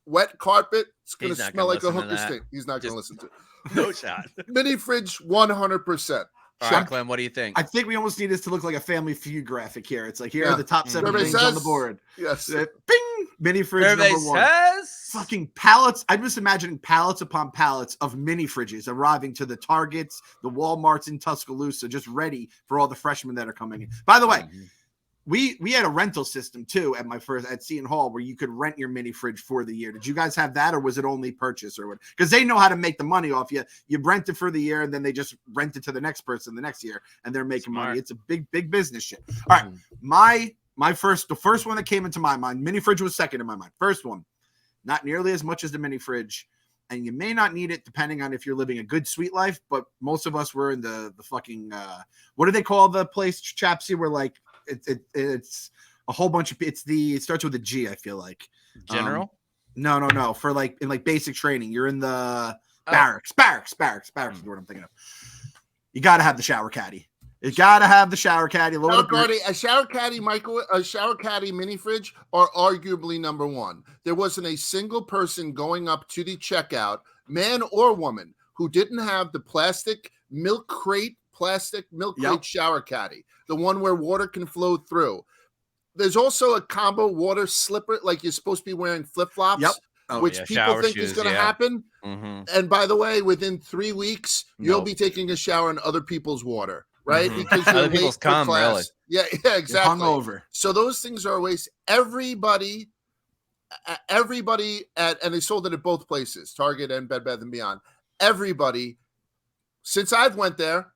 Wet carpet, it's going to smell like a hooker stick. He's not going to listen to it. No shot. Mini fridge, 100%. All right, Clem, what do you think? I think we almost need this to look like a Family Feud graphic here. It's like, here are the top 7 Everybody things on the says- board. Yes. Bing! Mini fridge Everybody number 1. says. Fucking pallets. I'm just imagining pallets upon pallets of mini fridges arriving to the Targets, the Walmarts in Tuscaloosa, just ready for all the freshmen that are coming in. By the way, we had a rental system too at Seton Hall where you could rent your mini fridge for the year. Did you guys have that, or was it only purchase or what? Because they know how to make the money off you. You rent it for the year and then they just rent it to the next person the next year and they're making money. It's a big business shit. All right, the first one that came into my mind, mini fridge was second in my mind. First one, not nearly as much as the mini fridge, and you may not need it depending on if you're living a good sweet life. But most of us were in the fucking what do they call the place, Chapsy? Where like it's a whole bunch of it starts with a G. I feel like General. No. For like in like basic training, you're in the barracks. Barracks is the word I'm thinking of. You got to have the shower caddy. You got to have the shower caddy. A shower caddy a shower caddy mini fridge are arguably number 1. There wasn't a single person going up to the checkout, man or woman, who didn't have the plastic milk crate shower caddy, the one where water can flow through. There's also a combo water slipper, like you're supposed to be wearing flip-flops. Which people think is going to happen. And by the way, within 3 weeks, you'll be taking a shower in other people's water, right? Because you're other people's cum, really. Yeah, exactly. Hungover. So those things are a waste. Everybody and they sold it at both places, Target and Bed Bath & Beyond. Everybody, since I've went there,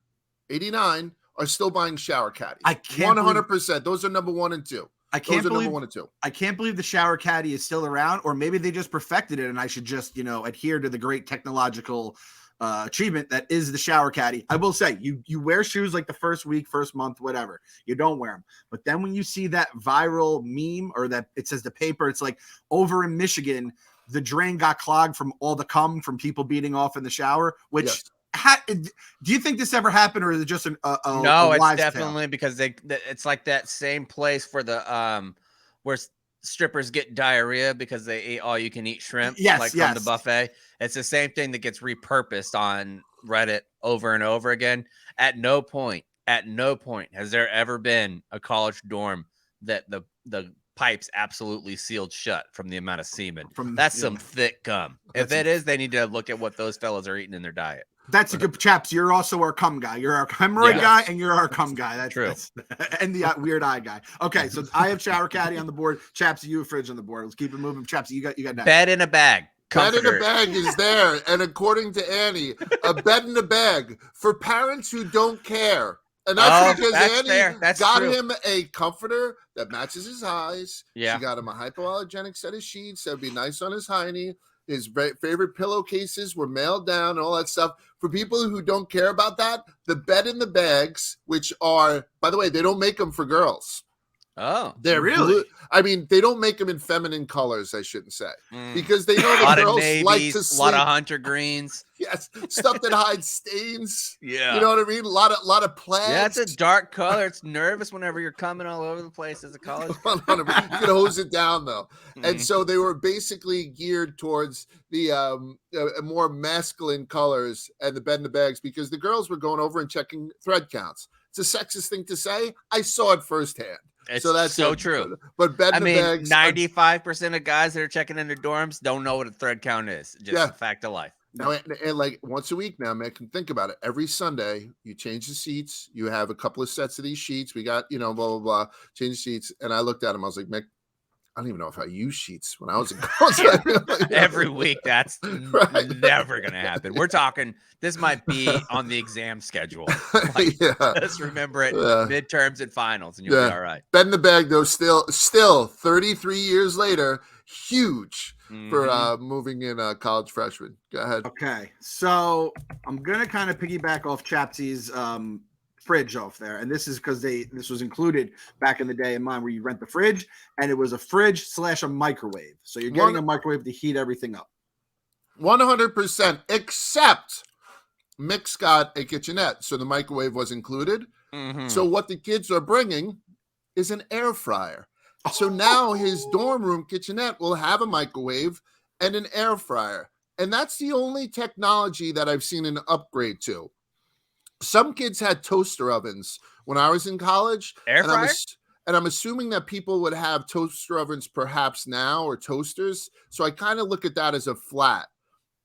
89, are still buying shower caddies. I can't 100%. Those are number 1 and 2. I can't believe number 1 and 2. I can't believe the shower caddy is still around, or maybe they just perfected it and I should just, adhere to the great technological achievement that is the shower caddy. I will say you wear shoes like the first week, first month, whatever. You don't wear them. But then when you see that viral meme or that it says the paper, it's like over in Michigan, the drain got clogged from all the cum from people beating off in the shower, which do you think this ever happened, or is it just no? It's definitely because it's like that same place for the where strippers get diarrhea because they ate all you can eat shrimp, from the buffet. It's the same thing that gets repurposed on Reddit over and over again. At no point has there ever been a college dorm that the pipes absolutely sealed shut from the amount of semen. That's some thick gum. If it is, they need to look at what those fellas are eating in their diet. That's a good Chaps. You're also our cum guy. You're our hemorrhoid guy, and you're our cum guy. That's true. And the weird eye guy. Okay, so I have shower caddy on the board. Chaps, you have fridge on the board. Let's keep it moving. Chaps, you got next. Bed in a bag. Comforter. Bed in a bag is there, and according to Annie, a bed in a bag for parents who don't care. And that's because Annie got him a comforter that matches his eyes. Yeah. She got him a hypoallergenic set of sheets that would be nice on his hiney. His favorite pillowcases were mailed down and all that stuff. For people who don't care about that, the bed in the bags, which are, by the way, they don't make them for girls. Oh, they're really? They don't make them in feminine colors, I shouldn't say, because they know the girls like to sleep. A lot of hunter greens. Yes, stuff that hides stains. Yeah, you know what I mean. A lot of plaids. Yeah, it's a dark color. It's nervous whenever you're coming all over the place as a college. You can hose it down though, and so they were basically geared towards the more masculine colors and the bed in the bags because the girls were going over and checking thread counts. It's a sexist thing to say. I saw it firsthand. It's So that's so it. true. But bed I in the mean, bags. 95% of guys that are checking into dorms don't know what a thread count is. Just a fact of life. No. And like once a week now, man, can think about it. Every Sunday, you change the seats. You have a couple of sets of these sheets. We got, blah, blah, blah, change the seats. And I looked at him. I was like, Mick, I don't even know if I use sheets when I was in college. Every week, that's never going to happen. We're talking, this might be on the exam schedule. Like, just remember it, midterms and finals, and you'll be all right. Bed in the bag, though, still 33 years later, huge for moving in college freshman. Go ahead. Okay, so I'm going to kind of piggyback off Chapsy's fridge off there, and this is because this was included back in the day in mine, where you rent the fridge, and it was a fridge / a microwave, so you're getting a microwave to heat everything up. 100%, except Mick's got a kitchenette, so the microwave was included. So what the kids are bringing is an air fryer. So now his dorm room kitchenette will have a microwave and an air fryer, and that's the only technology that I've seen an upgrade to. Some kids had toaster ovens when I was in college. Air fryer? And I'm assuming that people would have toaster ovens perhaps now, or toasters. So I kind of look at that as a flat.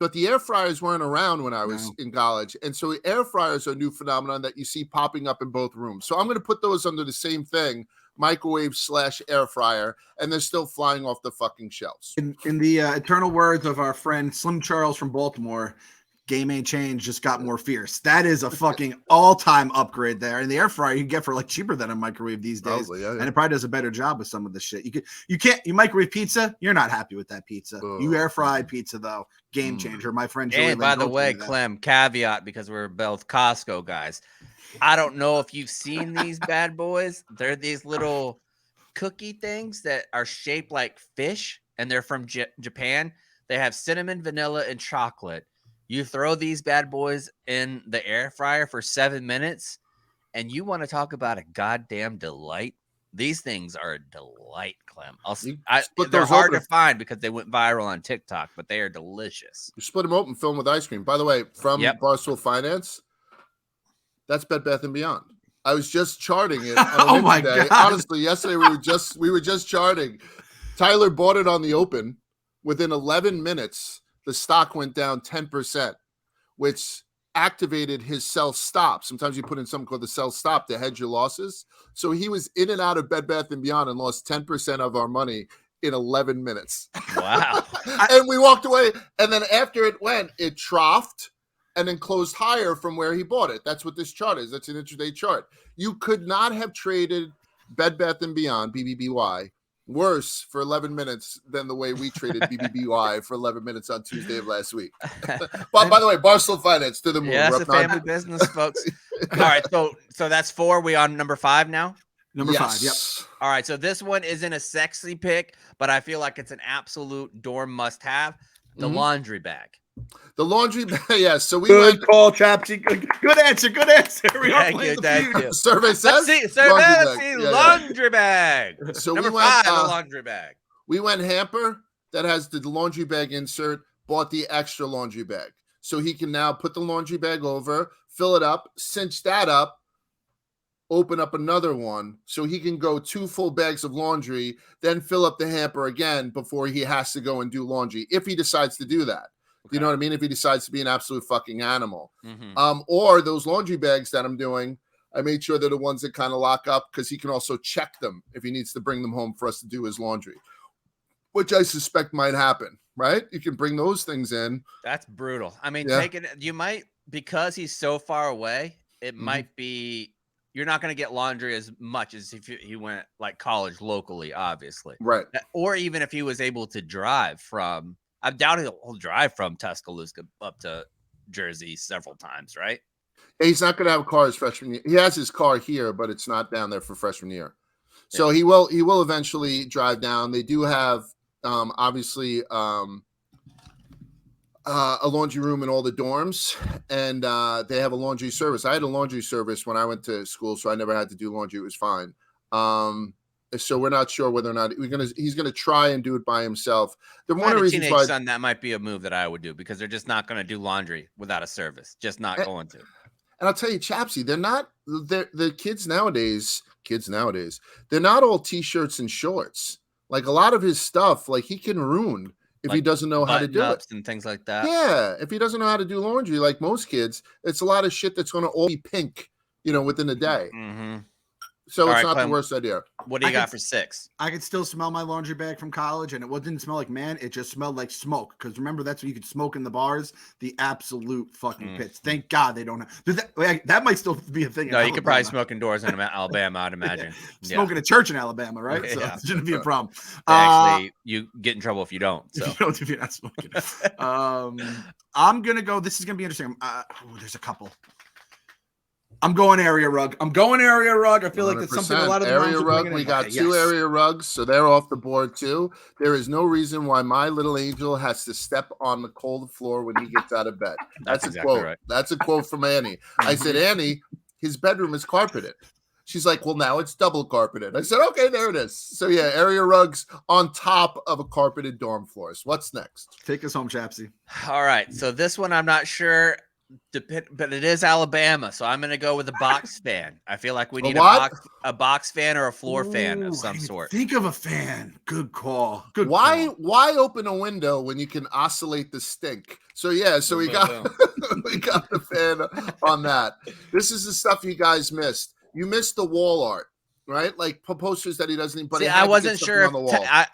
But the air fryers weren't around when I was in college. And so air fryers are a new phenomenon that you see popping up in both rooms. So I'm going to put those under the same thing, microwave / air fryer, and they're still flying off the fucking shelves. In the eternal words of our friend Slim Charles from Baltimore, game ain't changed, just got more fierce. That is a fucking all-time upgrade there. And the air fryer you get for like cheaper than a microwave these days. Probably, yeah. And it probably does a better job with some of the shit. You microwave pizza, you're not happy with that pizza. You air fried pizza though, game changer. My friend Joey And by the way, Clem, caveat, because we're both Costco guys, I don't know if you've seen these bad boys. They're these little cookie things that are shaped like fish, and they're from Japan. They have cinnamon, vanilla, and chocolate. You throw these bad boys in the air fryer for 7 minutes, and you want to talk about a goddamn delight. These things are a delight, Clem. They're hard to find because they went viral on TikTok, but they are delicious. You split them open, fill them with ice cream. By the way, from Barstool Finance, that's Bed Bath & Beyond. I was just charting it. Oh my God. Honestly, yesterday we were just charting. Tyler bought it on the open. Within 11 minutes, the stock went down 10%, which activated his sell stop. Sometimes you put in something called the sell stop to hedge your losses. So he was in and out of Bed Bath & Beyond and lost 10% of our money in 11 minutes. Wow. And we walked away. And then after it went, it troughed and then closed higher from where he bought it. That's what this chart is. That's an intraday chart. You could not have traded Bed Bath & Beyond, BBBY, worse for 11 minutes than the way we traded BBBY for 11 minutes on Tuesday of last week. But by the way, Barstool Finance to the moon. Yeah, that's a family business, folks. All right, so that's 4. We on number 5 now? Number 5, yep. All right, so this one isn't a sexy pick, but I feel like it's an absolute dorm must-have, the laundry bag. The laundry bag, yes. So we good call, Chapsy. Good answer. Good answer. We are playing thank you. Survey says. Let's see, laundry bag. So number we went, 5, the laundry bag. We went hamper that has the laundry bag insert. Bought the extra laundry bag, so he can now put the laundry bag over, fill it up, cinch that up, open up another one, so he can go 2 full bags of laundry, then fill up the hamper again before he has to go and do laundry if he decides to do that. You know what I mean? If he decides to be an absolute fucking animal. Or those laundry bags that I'm doing, I made sure they're the ones that kind of lock up because he can also check them if he needs to bring them home for us to do his laundry, which I suspect might happen, right? You can bring those things in. That's brutal. I mean, you might, because he's so far away, it might be, you're not going to get laundry as much as if he went like college locally, obviously. Right. Or even if he was able to drive from, I doubt he'll drive from Tuscaloosa up to Jersey several times, right? He's not going to have a car his freshman year. He has his car here, but it's not down there for freshman year. So he will eventually drive down. They do have obviously a laundry room in all the dorms, and they have a laundry service. I had a laundry service when I went to school, so I never had to do laundry. It was fine. So we're not sure whether or not he's gonna try and do it by himself. One of the reasons why son, that might be a move that I would do, because they're just not going to do laundry without a service. Just not going to. And I'll tell you, Chapsy, they're not the kids nowadays, they're not all t-shirts and shorts. Like a lot of his stuff, like he can ruin if he Like doesn't know how to do it. button-ups and things like that. Yeah, if he doesn't know how to do laundry, like most kids, it's a lot of shit that's going to all be pink, within a day. Mm-hmm. So All it's right, not Clem, the worst idea. What do you got for 6? I could still smell my laundry bag from college, and it didn't smell like man. It just smelled like smoke. Because remember, that's what you could smoke in the bars. The absolute fucking pits. Thank God they don't have that might still be a thing. No, you could probably smoke indoors in Alabama, I'd imagine. Smoking a church in Alabama, right? So Yeah. it shouldn't be a problem. Actually, you get in trouble if you don't. So if you're not smoking. I'm gonna go. This is gonna be interesting. There's a couple. I'm going area rug. I feel like that's something a lot of the area rug. We got 2 area rugs, so they're off the board too. There is no reason why my little angel has to step on the cold floor when he gets out of bed. That's a exactly quote. Right. That's a quote from Annie. I said, Annie, his bedroom is carpeted. She's like, well, now it's double carpeted. I said, okay, there it is. So yeah, area rugs on top of a carpeted dorm floors. What's next? Take us home, Chapsy. All right. So this one, I'm not sure. But it is Alabama, so I'm going to go with a box fan. I feel like we need a box fan or a floor fan of some sort. Think of a fan. Good call. Good. Why call. why open a window when you can oscillate the stink? So yeah, so we got we got the fan on that. This is the stuff you guys missed. You missed the wall art, right? Like posters that he doesn't even. But see, I wasn't sure.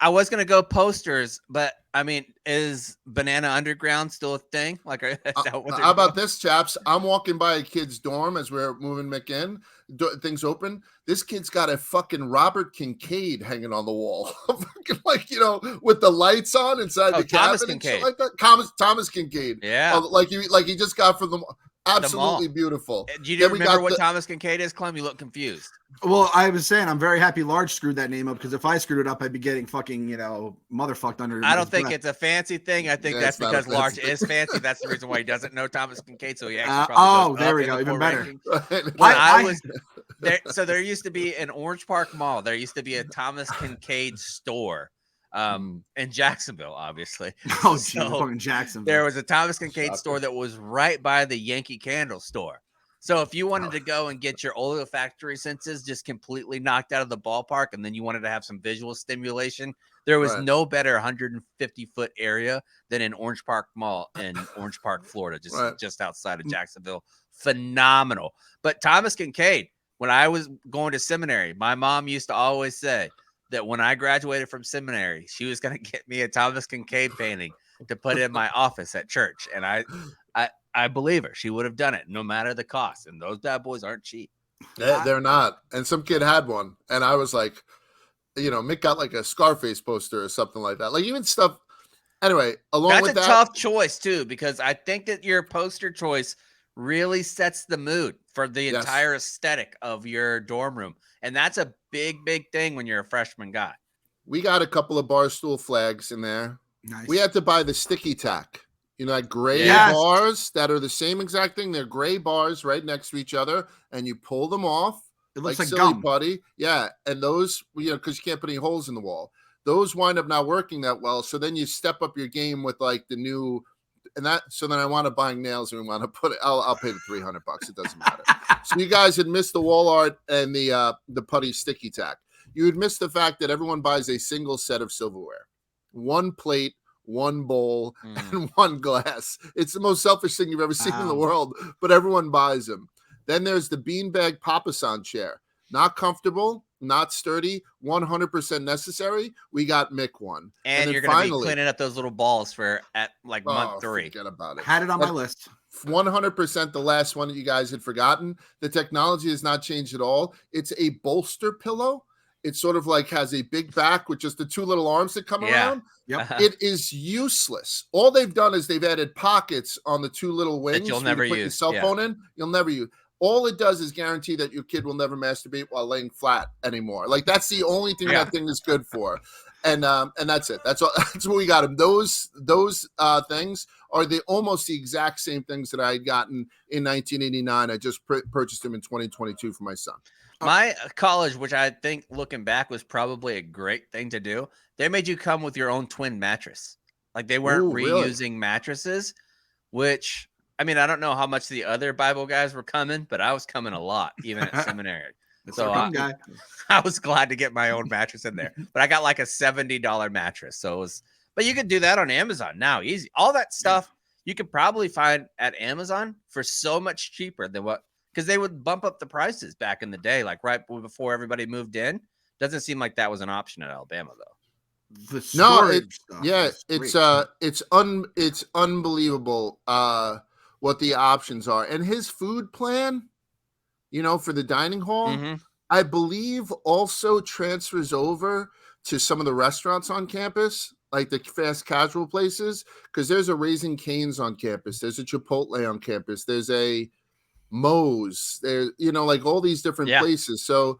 I was going to go posters, but I mean, is Banana Underground still a thing? Like, how about this, Chaps? I'm walking by a kid's dorm as we're moving Mick in. Things open. This kid's got a fucking Robert Kincaid hanging on the wall, like with the lights on inside the Thomas cabin Kincaid. and shit like that. Thomas Kincaid. Yeah, like he just got from the. Absolutely beautiful. Do you remember what Thomas Kincaid is, Clem? You look confused. Well, I was saying I'm very happy Large screwed that name up because if I screwed it up, I'd be getting fucking, motherfucked under. I don't think it's a fancy thing. I think that's because Large is fancy. That's the reason why he doesn't know Thomas Kincaid. So he actually there we go. Even better. I was there. So there used to be in Orange Park Mall. There used to be a Thomas Kincaid store. In Jacksonville, obviously. Oh, geez, fucking Jacksonville. There was a Thomas Kincaid store that was right by the Yankee Candle store. So if you wanted to go and get your olfactory senses just completely knocked out of the ballpark, and then you wanted to have some visual stimulation, there was no better 150-foot area than in Orange Park Mall in Orange Park, Florida, just outside of Jacksonville. Phenomenal. But Thomas Kincaid, when I was going to seminary, my mom used to always say that when I graduated from seminary, she was going to get me a Thomas Kincaid painting to put in my office at church. And I believe her. She would have done it no matter the cost. And those bad boys aren't cheap. They're not. And some kid had one. And I was like, Mick got like a Scarface poster or something like that. Like even stuff. Anyway, that's a tough choice too, because I think that your poster choice really sets the mood for the entire aesthetic of your dorm room. And that's a big, big thing when you're a freshman guy. We got a couple of Barstool Flags in there. Nice. We had to buy the sticky tack. Like gray bars that are the same exact thing. They're gray bars right next to each other, and you pull them off. It looks like silly gum. Putty. Yeah, and those, because you can't put any holes in the wall. Those wind up not working that well. So then you step up your game with like the new. And that, so then I wound up buying nails and we want to put it. I'll pay the $300. It doesn't matter. So you guys had missed the wall art and the putty sticky tack. You had missed the fact that everyone buys a single set of silverware, one plate, one bowl, and one glass. It's the most selfish thing you've ever seen in the world, but everyone buys them. Then there's the beanbag Papasan chair. Not comfortable, not sturdy, 100% necessary. We got Mick one. And you're going to be cleaning up those little balls at like month 3. Forget about it. Had it on my list. 100% the last one that you guys had forgotten. The technology has not changed at all. It's a bolster pillow. It sort of like has a big back with just the 2 little arms that come around. Yep. It is useless. All they've done is they've added pockets on the 2 little wings. That you'll never use. Your cell phone in. You'll never use. All it does is guarantee that your kid will never masturbate while laying flat anymore. Like that's the only thing that thing is good for. And that's it. That's all. That's what we got him. Those things are almost the exact same things that I had gotten in 1989. I just purchased them in 2022 for my son. My college, which I think looking back was probably a great thing to do, they made you come with your own twin mattress. Like they weren't reusing mattresses, which I mean, I don't know how much the other Bible guys were coming, but I was coming a lot, even at seminary. So I was glad to get my own mattress in there. But I got like a $70 mattress. So it was, but you could do that on Amazon now, easy. All that stuff you could probably find at Amazon for so much cheaper than what, because they would bump up the prices back in the day, like right before everybody moved in. Doesn't seem like that was an option at Alabama, though. It's unbelievable what the options are. And his food plan, for the dining hall, I believe also transfers over to some of the restaurants on campus, like the fast casual places, because there's a Raising Cane's on campus, there's a Chipotle on campus, there's a Moe's, there, like all these different places. So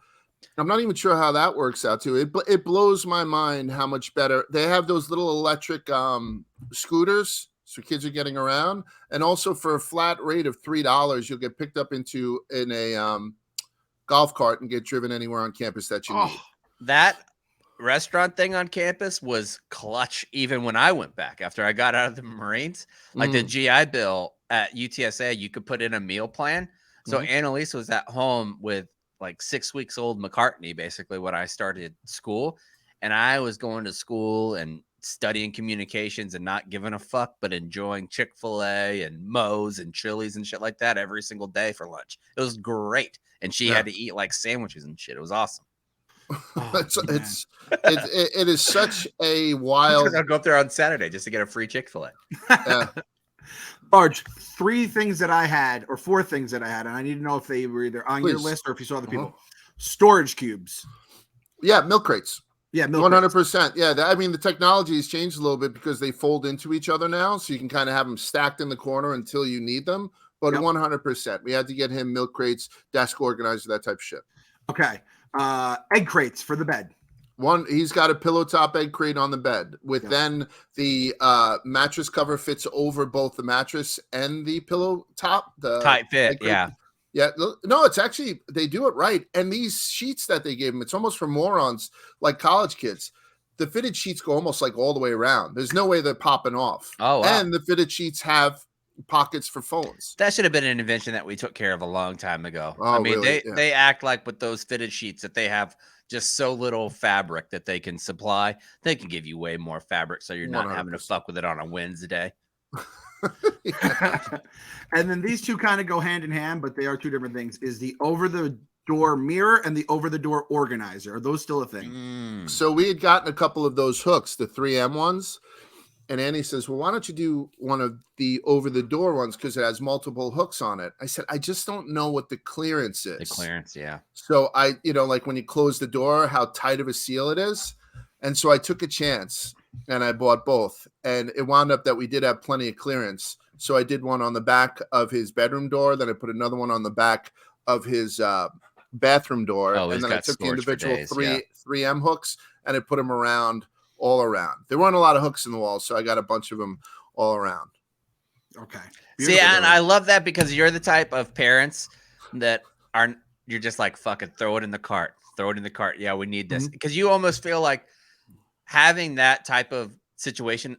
I'm not even sure how that works out too. It blows my mind how much better they have those little electric scooters, so kids are getting around, and also for a flat rate of $3, you'll get picked up in a golf cart and get driven anywhere on campus that you need. That restaurant thing on campus was clutch. Even when I went back after I got out of the Marines, like the GI Bill at UTSA, you could put in a meal plan. So Annalise was at home with like 6 weeks old McCartney, basically, when I started school. And I was going to school and studying communications and not giving a fuck, but enjoying Chick-fil-A and Moe's and Chili's and shit like that every single day for lunch. It was great. And she had to eat like sandwiches and shit. It was awesome. It is such a wild. I'll go up there on Saturday just to get a free Chick-fil-A. Barge, 3 things that I had, or 4 things that I had, and I need to know if they were either on your list or if you saw the people. Storage cubes. Yeah, milk crates. Yeah, milk 100%. Yeah, I mean, the technology has changed a little bit because they fold into each other now, so you can kind of have them stacked in the corner until you need them. But 100%, we had to get him milk crates, desk organizer, that type of shit. Okay. Egg crates for the bed. He's got a pillow top egg crate on the bed with then the mattress cover fits over both the mattress and the pillow top. The tight fit, yeah. No, it's actually, they do it right. And these sheets that they gave him, it's almost for morons like college kids. The fitted sheets go almost like all the way around. There's no way they're popping off. Oh, wow. And the fitted sheets have pockets for phones. That should have been an invention that we took care of a long time ago. Oh, I mean, really? They act like with those fitted sheets that they have just so little fabric that they can supply. They can give you way more fabric so you're not 100%. Having to fuck with it on a Wednesday. And then these two kind of go hand in hand, but they are 2 different things. Is the over-the-door mirror and the over-the-door organizer. Are those still a thing? So we had gotten a couple of those hooks, the 3M ones. And Annie says, well, why don't you do one of the over-the-door ones because it has multiple hooks on it? I said, I just don't know what the clearance is. The clearance, yeah. So I, like when you close the door, how tight of a seal it is. And so I took a chance and I bought both. And it wound up that we did have plenty of clearance. So I did one on the back of his bedroom door. Then I put another one on the back of his bathroom door. And then I took the individual 3M hooks and I put them all around. There weren't a lot of hooks in the wall, so I got a bunch of them all around. Okay. See, and I love that because you're the type of parents that you're just like, fucking throw it in the cart. Throw it in the cart. Yeah, we need this. Because you almost feel like having that type of situation,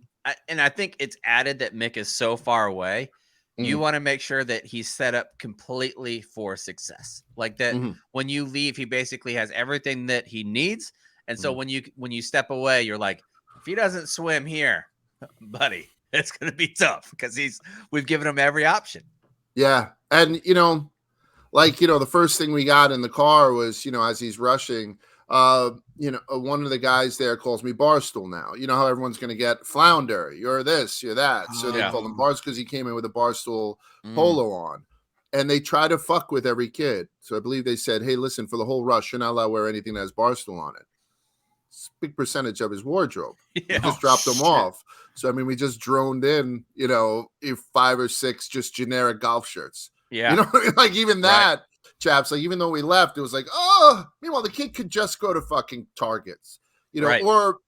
and I think it's added that Mick is so far away. You want to make sure that he's set up completely for success. Like that when you leave, he basically has everything that he needs. And so when you step away, you're like, if he doesn't swim here, buddy, it's going to be tough because we've given him every option. Yeah. And, the first thing we got in the car was, as he's rushing, one of the guys there calls me Barstool now. You know how everyone's going to get Flounder, you're this, you're that. So they call him Bars because he came in with a Barstool polo on. And they try to fuck with every kid. So I believe they said, hey, listen, for the whole rush, you're not allowed to wear anything that has Barstool on it. It's a big percentage of his wardrobe. We just dropped them off. So, I mean, we just droned in, 5 or 6 just generic golf shirts. Yeah. Like even that, Chaps, like even though we left, it was like, oh, meanwhile, the kid could just go to fucking Targets, or,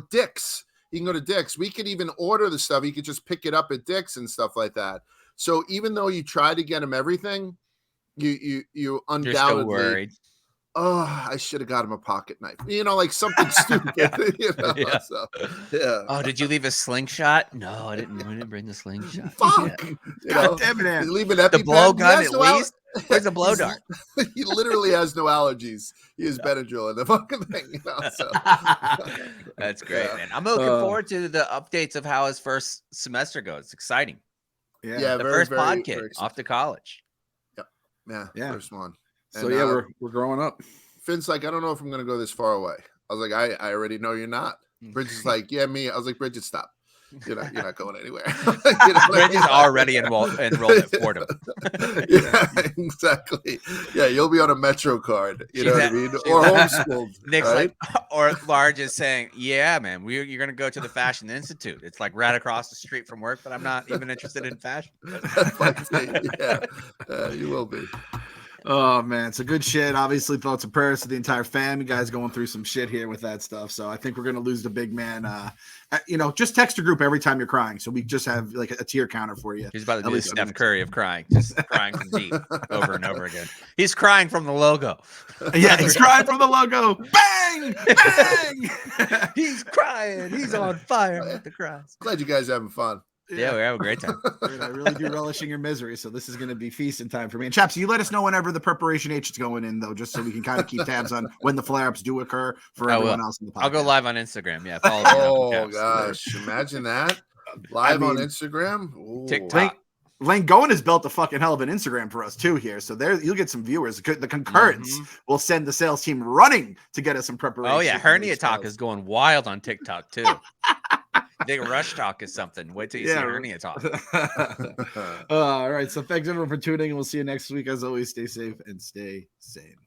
Dick's. He can go to Dick's. We could even order the stuff. He could just pick it up at Dick's and stuff like that. So even though you try to get him everything, you undoubtedly, you're still worried. oh, I should have got him a pocket knife. You know, like something stupid. You know? Yeah. So, yeah. Oh, did you leave a slingshot? No, I didn't bring the slingshot. Fuck. Yeah. You know, God damn it, Ant. you leave an The EpiPen. blow He gun has at no least. Where's the blow dart? He literally has no allergies. He has Benadryl in the fucking thing. You know, so. That's great, Yeah. man. I'm looking forward to the updates of how his first semester goes. It's exciting. Yeah, The very, first very, pod very kid off to college. Yeah, first one. So And, yeah, we're growing up. Finn's like, I don't know if I'm gonna go this far away. I was like, I already know you're not. Bridget's like, yeah, me. I was like, Bridget, stop. You're not going anywhere. You know Bridget's already enrolled at Fordham. Yeah, exactly. Yeah, you'll be on a Metro card. You know what I mean? Or homeschooled. Nick's right? like, or Large is saying, yeah, man, you're going to go to the Fashion Institute. It's like right across the street from work, but I'm not even interested in fashion. Yeah, you will be. Oh man, so good shit. Obviously, thoughts and prayers to the entire fam. You guys going through some shit here with that stuff. So I think we're gonna lose the big man. Just text a group every time you're crying. So we just have like a tier counter for you. He's about to do the Steph Curry of crying, just crying from deep over and over again. He's crying from the logo. Yeah, he's crying from the logo. Bang! Bang! He's crying. He's on fire with the cries. Glad you guys are having fun. Yeah, we have a great time. Dude, I really do relish in your misery. So this is going to be feasting time for me. And Chaps, you let us know whenever the preparation H is going in, though, just so we can kind of keep tabs on when the flare-ups do occur for everyone else in the podcast. I'll go live on Instagram. Yeah, follow me. Oh gosh, imagine that live on Instagram, ooh. TikTok. Lane Goen has built a fucking hell of an Instagram for us too here. So there you'll get some viewers. The concurrence will send the sales team running to get us some preparation. Oh yeah, hernia talk is going wild on TikTok too. I think rush talk is something. Wait till you see hernia talk. All right. So thanks everyone for tuning, and we'll see you next week. As always, stay safe and stay sane.